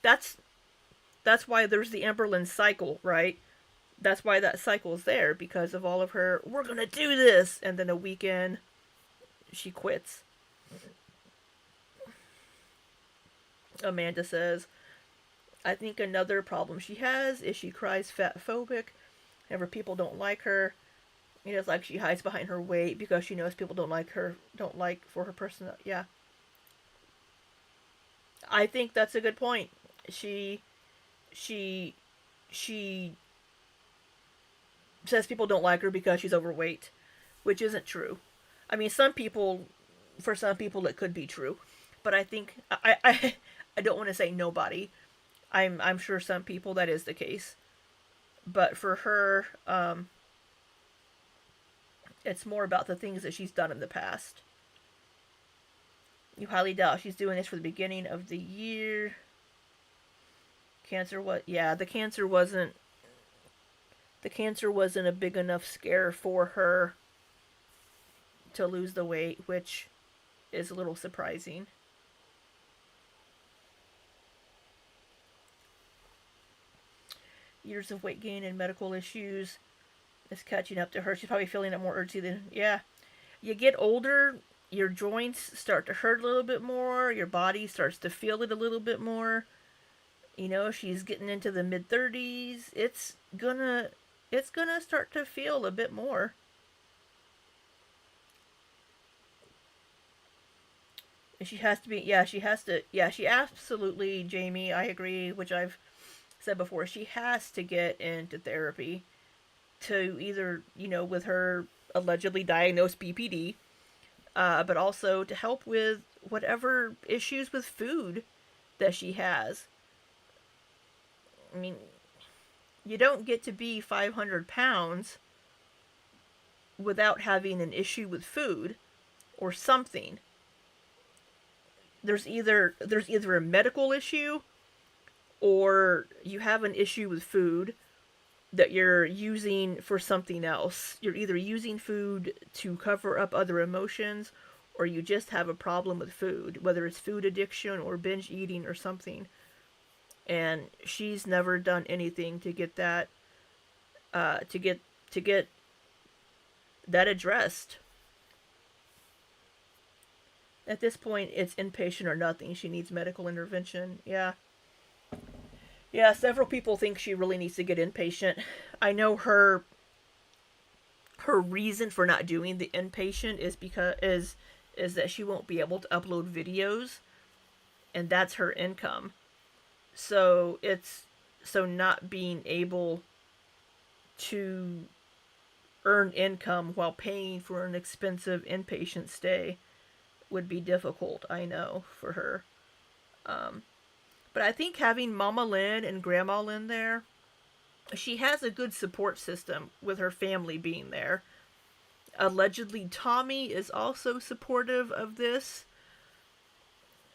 that's why there's the Amberlynn cycle, right? That's why that cycle's there, because of all of her, we're gonna do this, and then a weekend, she quits. Amanda says, I think another problem she has is she cries fat phobic. Whenever people don't like her, it's like she hides behind her weight because she knows people don't like her, don't like for her person. Yeah. I think that's a good point. She says people don't like her because she's overweight, which isn't true. I mean, for some people it could be true, but I think I don't want to say nobody. I'm sure some people that is the case, but for her, it's more about the things that she's done in the past. You highly doubt she's doing this for the beginning of the year. Cancer, what? Yeah, the cancer wasn't a big enough scare for her to lose the weight, which is a little surprising. Years of weight gain and medical issues is catching up to her. She's probably feeling it more urgently than, yeah. You get older, your joints start to hurt a little bit more, your body starts to feel it a little bit more. She's getting into the mid 30s. It's gonna start to feel a bit more. She has to be, she absolutely, Jamie, I agree, which I've said before, she has to get into therapy to either, with her allegedly diagnosed BPD, but also to help with whatever issues with food that she has. I mean, you don't get to be 500 pounds without having an issue with food or something. There's either a medical issue or you have an issue with food that you're using for something else. You're either using food to cover up other emotions or you just have a problem with food, whether it's food addiction or binge eating or something. And she's never done anything to get that to get that addressed. At this point, it's inpatient or nothing. She needs medical intervention. Yeah. Yeah, several people think she really needs to get inpatient. I know her reason for not doing the inpatient is because is that she won't be able to upload videos, and that's her income. So not being able to earn income while paying for an expensive inpatient stay would be difficult, I know, for her. But I think having Mama Lynn and Grandma Lynn there, she has a good support system with her family being there. Allegedly, Tommy is also supportive of this.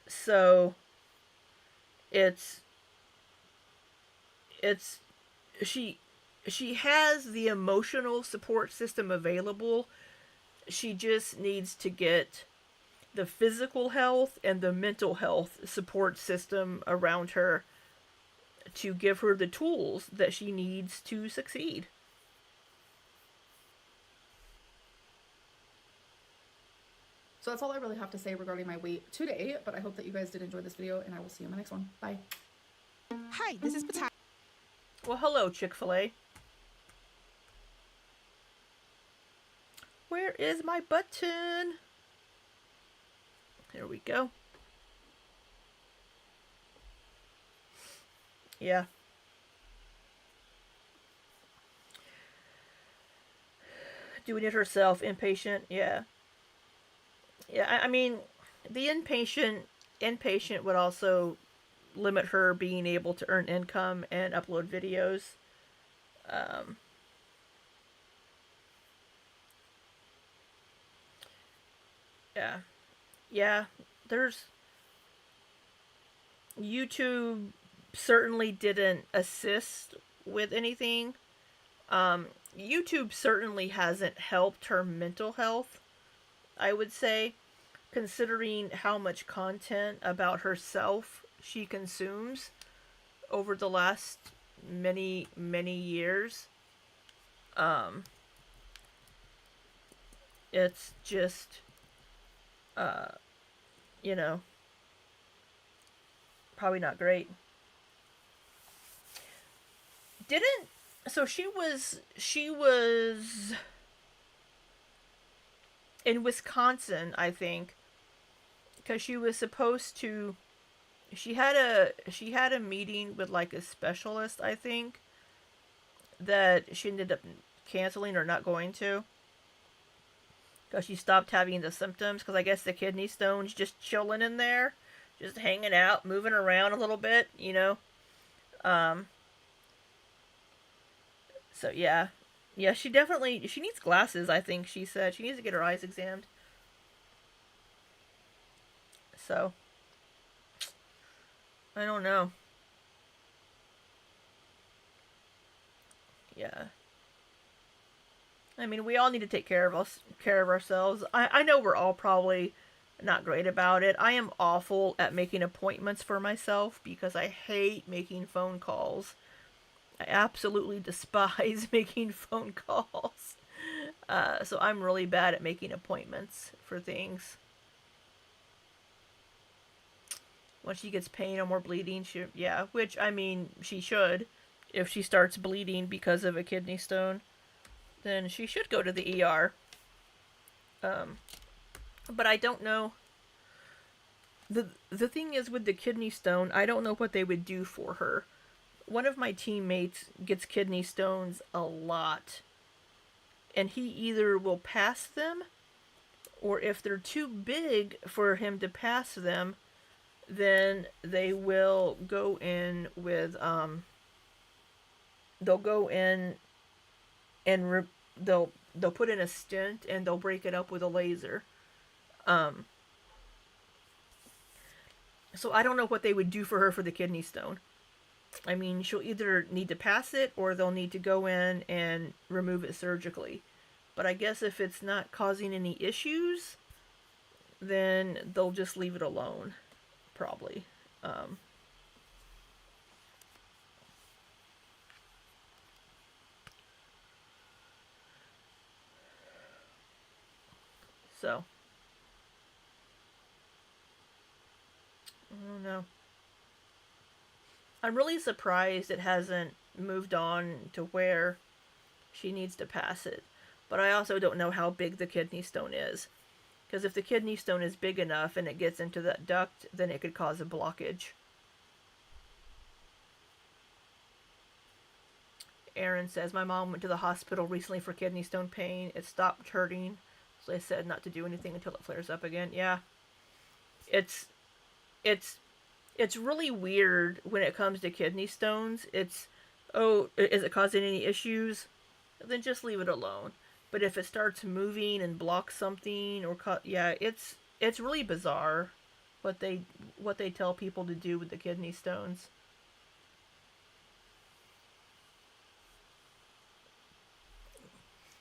So, she has the emotional support system available. She just needs to get the physical health and the mental health support system around her to give her the tools that she needs to succeed. So that's all I really have to say regarding my weight today, but I hope that you guys did enjoy this video, and I will see you in the next one. Bye. Hi, this is Patai. Well, hello, Chick-fil-A. Where is my button? There we go. Yeah. Doing it herself, inpatient. Yeah. Yeah, I mean, the inpatient would also limit her being able to earn income and upload videos. Um, yeah, yeah. There's YouTube certainly didn't assist with anything. YouTube certainly hasn't helped her mental health, I would say, considering how much content about herself she consumes over the last many years. Um, it's just, uh, you know, probably not great. Didn't so she was in Wisconsin, I think, because she was supposed to. She had a meeting with like a specialist, I think, that she ended up canceling or not going to because she stopped having the symptoms. Because I guess the kidney stone's just chilling in there, just hanging out, moving around a little bit, you know. Um, so yeah, yeah, she needs glasses. I think she said she needs to get her eyes examined. So I don't know. Yeah. I mean, we all need to take care of ourselves. I know we're all probably not great about it. I am awful at making appointments for myself because I hate making phone calls. I absolutely despise making phone calls. So I'm really bad at making appointments for things. When she gets pain or more bleeding, which I mean, she should. If she starts bleeding because of a kidney stone, then she should go to the ER. Um, but I don't know. The thing is with the kidney stone, I don't know what they would do for her. One of my teammates gets kidney stones a lot, and he either will pass them, or if they're too big for him to pass them, then they will go in with they'll go in and they'll put in a stent and they'll break it up with a laser. Um, so I don't know what they would do for her for the kidney stone. I mean, she'll either need to pass it or they'll need to go in and remove it surgically. But I guess if it's not causing any issues, then they'll just leave it alone, probably. Um, so, I don't know. I'm really surprised it hasn't moved on to where she needs to pass it. But I also don't know how big the kidney stone is. Because if the kidney stone is big enough and it gets into that duct, then it could cause a blockage. Aaron says, my mom went to the hospital recently for kidney stone pain. It stopped hurting, so they said not to do anything until it flares up again. Yeah. It's it's really weird when it comes to kidney stones. It's, oh, is it causing any issues? Then just leave it alone. But if it starts moving and blocks something or yeah, it's really bizarre what they tell people to do with the kidney stones.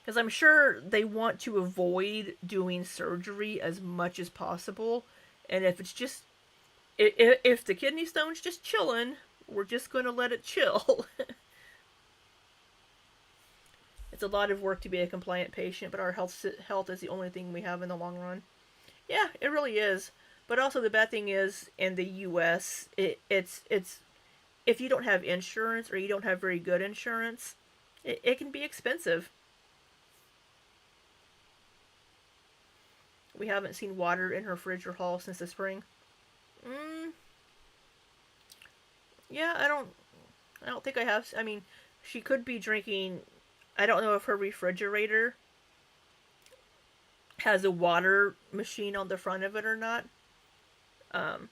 Because I'm sure they want to avoid doing surgery as much as possible, and if it's just if the kidney stone's just chilling, we're just going to let it chill. It's a lot of work to be a compliant patient, but our health is the only thing we have in the long run. Yeah, it really is. But also the bad thing is in the U.S. It's if you don't have insurance or you don't have very good insurance, it can be expensive. We haven't seen water in her fridge or hall since the spring. Yeah, I don't think I have. I mean, she could be drinking. I don't know if her refrigerator has a water machine on the front of it or not. Um,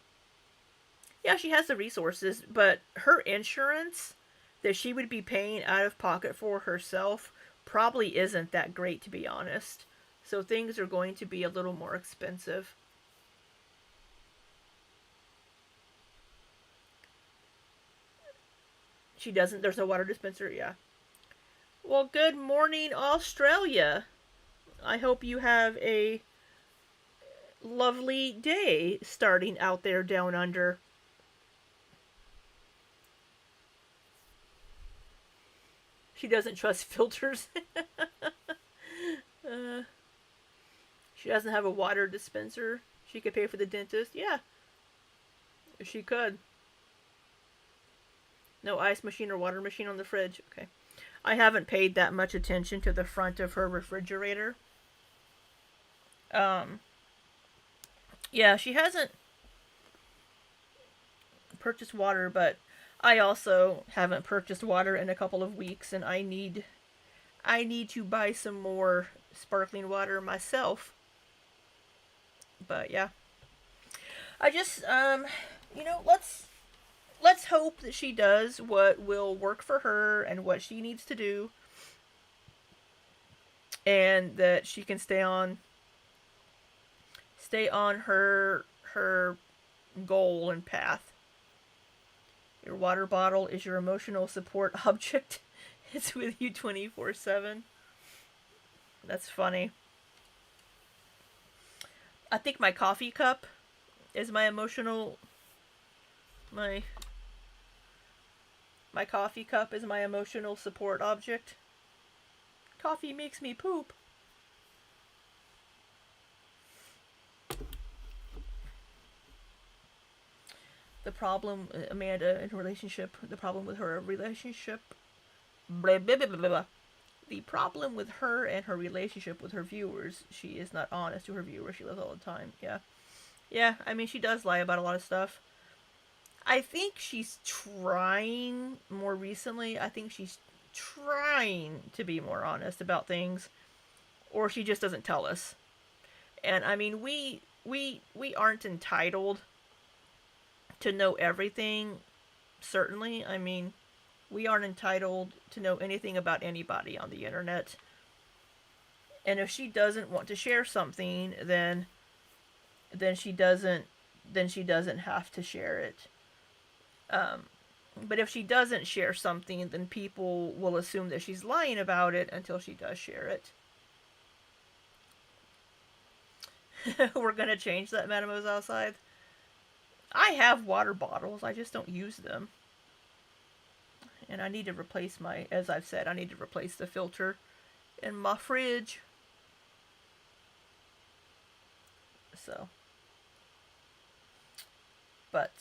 yeah, she has the resources, but her insurance that she would be paying out of pocket for herself probably isn't that great, to be honest. So things are going to be a little more expensive. She doesn't. There's no water dispenser. Yeah. Well, good morning, Australia. I hope you have a lovely day starting out there down under. She doesn't trust filters. uh, she doesn't have a water dispenser. She could pay for the dentist. Yeah, she could. No ice machine or water machine on the fridge. Okay. I haven't paid that much attention to the front of her refrigerator. Yeah, she hasn't purchased water, but I also haven't purchased water in a couple of weeks, and I need to buy some more sparkling water myself. But yeah, I just let's hope that she does what will work for her and what she needs to do, and that she can stay on her goal and path. Your water bottle is your emotional support object. It's with you 24/7. That's funny. I think my coffee cup is my emotional my coffee cup is my emotional support object. Coffee makes me poop. The problem, Amanda, in her relationship, the problem with her relationship, blah, blah, blah, blah, blah. The problem with her and her relationship with her viewers, she is not honest to her viewers. She lies all the time. Yeah. Yeah, I mean, she does lie about a lot of stuff. I think she's trying more recently. I think she's trying to be more honest about things, or she just doesn't tell us. And I mean, we aren't entitled to know everything. Certainly, I mean, we aren't entitled to know anything about anybody on the internet. And if she doesn't want to share something, then she doesn't have to share it. But if she doesn't share something, then people will assume that she's lying about it until she does share it. We're gonna change that, Mademoiselle outside. I have water bottles, I just don't use them. And I need to replace as I've said, I need to replace the filter in my fridge. So. But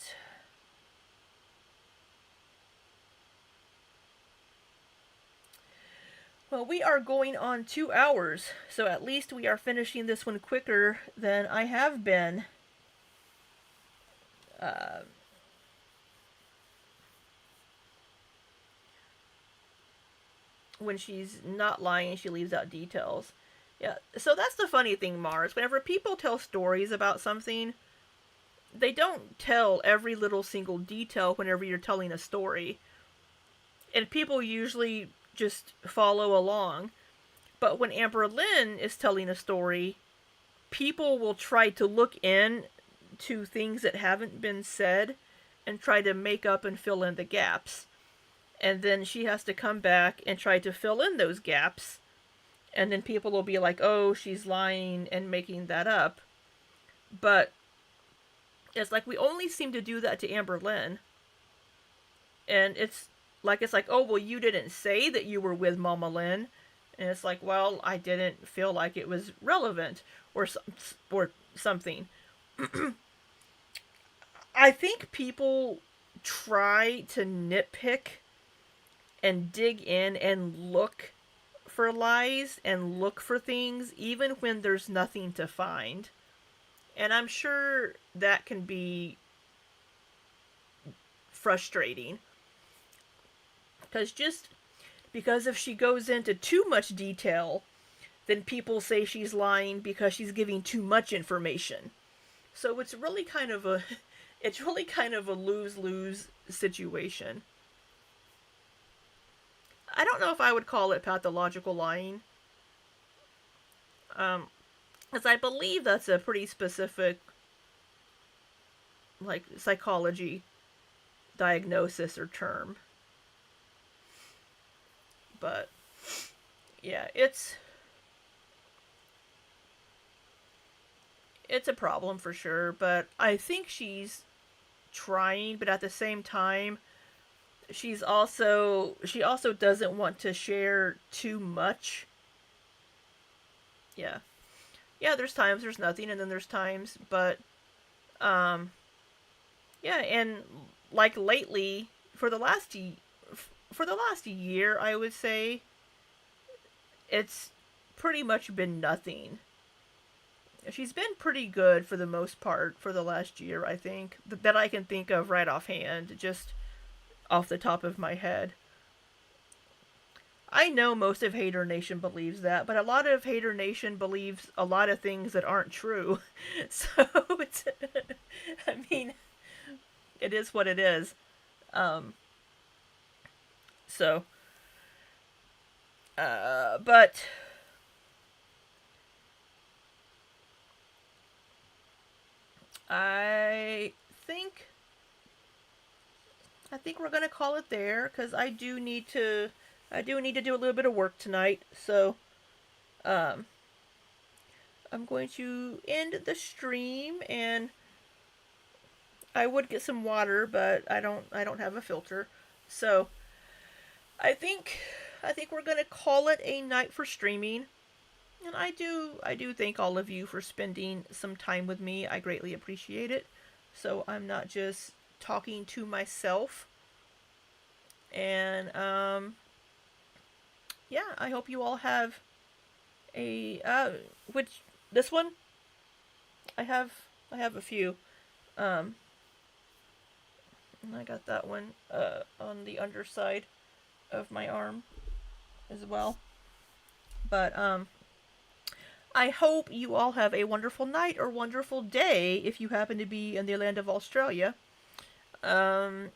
well, we are going on 2 hours, so at least we are finishing this one quicker than I have been. When she's not lying, she leaves out details. Yeah, so that's the funny thing, Mars. Whenever people tell stories about something, they don't tell every little single detail whenever you're telling a story. And people usually just follow along. But when Amberlynn is telling a story, people will try to look in to things that haven't been said and try to make up and fill in the gaps. And then she has to come back and try to fill in those gaps. And then people will be like, oh, she's lying and making that up. But it's like we only seem to do that to Amberlynn. And it's like, oh, well, you didn't say that you were with Mama Lynn. And it's like, well, I didn't feel like it was relevant or something. I think people try to nitpick and dig in and look for lies and look for things even when there's nothing to find. And I'm sure that can be frustrating. Because if she goes into too much detail, then people say she's lying because she's giving too much information. So it's really kind of a it's really kind of a lose-lose situation. I don't know if I would call it pathological lying. Because I believe that's a pretty specific, like, psychology diagnosis or term. But yeah, it's a problem for sure. But I think she's trying, but at the same time, she also doesn't want to share too much. Yeah, yeah. There's times there's nothing, and then there's times, but um, yeah, and like lately, for the last year, I would say it's pretty much been nothing. She's been pretty good for the most part for the last year, I think, that I can think of right offhand, just off the top of my head. I know most of Hater Nation believes that, but a lot of Hater Nation believes a lot of things that aren't true. So it's, I mean, it is what it is. Um, so, but I think we're gonna call it there because I do need to do a little bit of work tonight. So, um, I'm going to end the stream, and I would get some water, but I don't have a filter. So, I think we're gonna call it a night for streaming. And I do thank all of you for spending some time with me. I greatly appreciate it. So I'm not just talking to myself. And yeah, I hope you all have a which this one I have a few. Um and I got that one on the underside of my arm as well. But I hope you all have a wonderful night or wonderful day if you happen to be in the land of Australia. Um,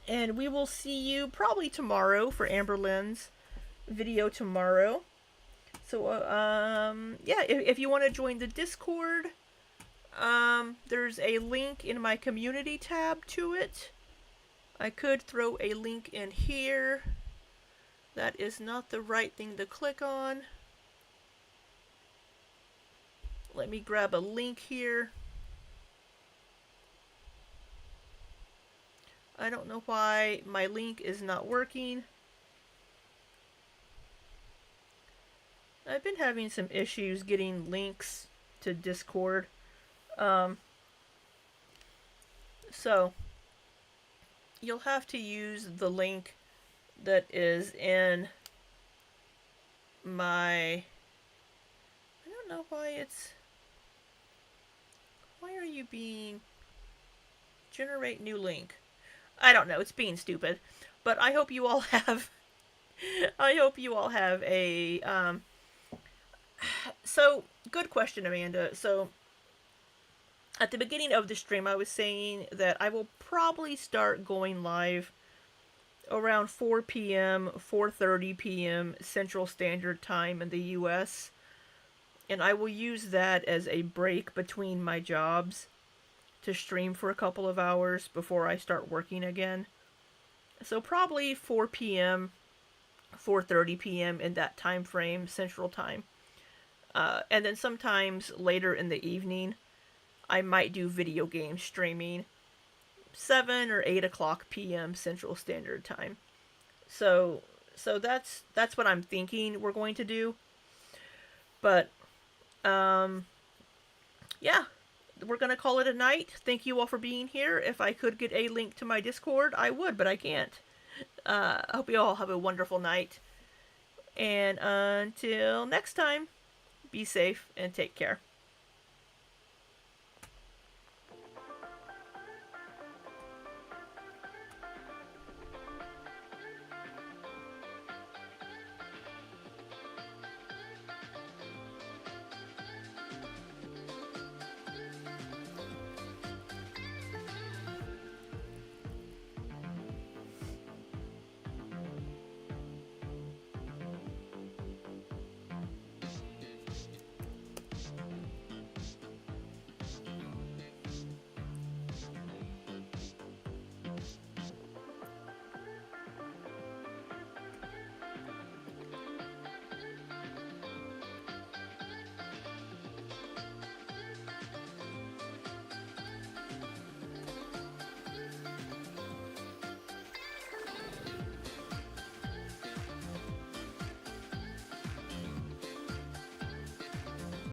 and we will see you probably tomorrow for Amberlynn's video tomorrow. So, yeah, if you want to join the Discord, there's a link in my community tab to it. I could throw a link in here. That is not the right thing to click on. Let me grab a link here. I don't know why my link is not working. I've been having some issues getting links to Discord. So you'll have to use the link that is in my... I don't know why it's... Why are you being... Generate new link. I don't know, it's being stupid. But I hope you all have... I hope you all have a... So, good question, Amanda. So, at the beginning of the stream, I was saying that I will probably start going live around 4 p.m., 4:30 p.m. Central Standard Time in the U.S., and I will use that as a break between my jobs to stream for a couple of hours before I start working again. So probably 4 p.m., 4:30 p.m. in that time frame, Central Time. And then sometimes later in the evening, I might do video game streaming, 7 or 8 o'clock p.m. Central Standard Time. So that's what I'm thinking we're going to do. But yeah, we're gonna call it a night. Thank you all for being here. If I could get a link to my Discord, I would, but I can't. I hope you all have a wonderful night. And until next time, be safe and take care.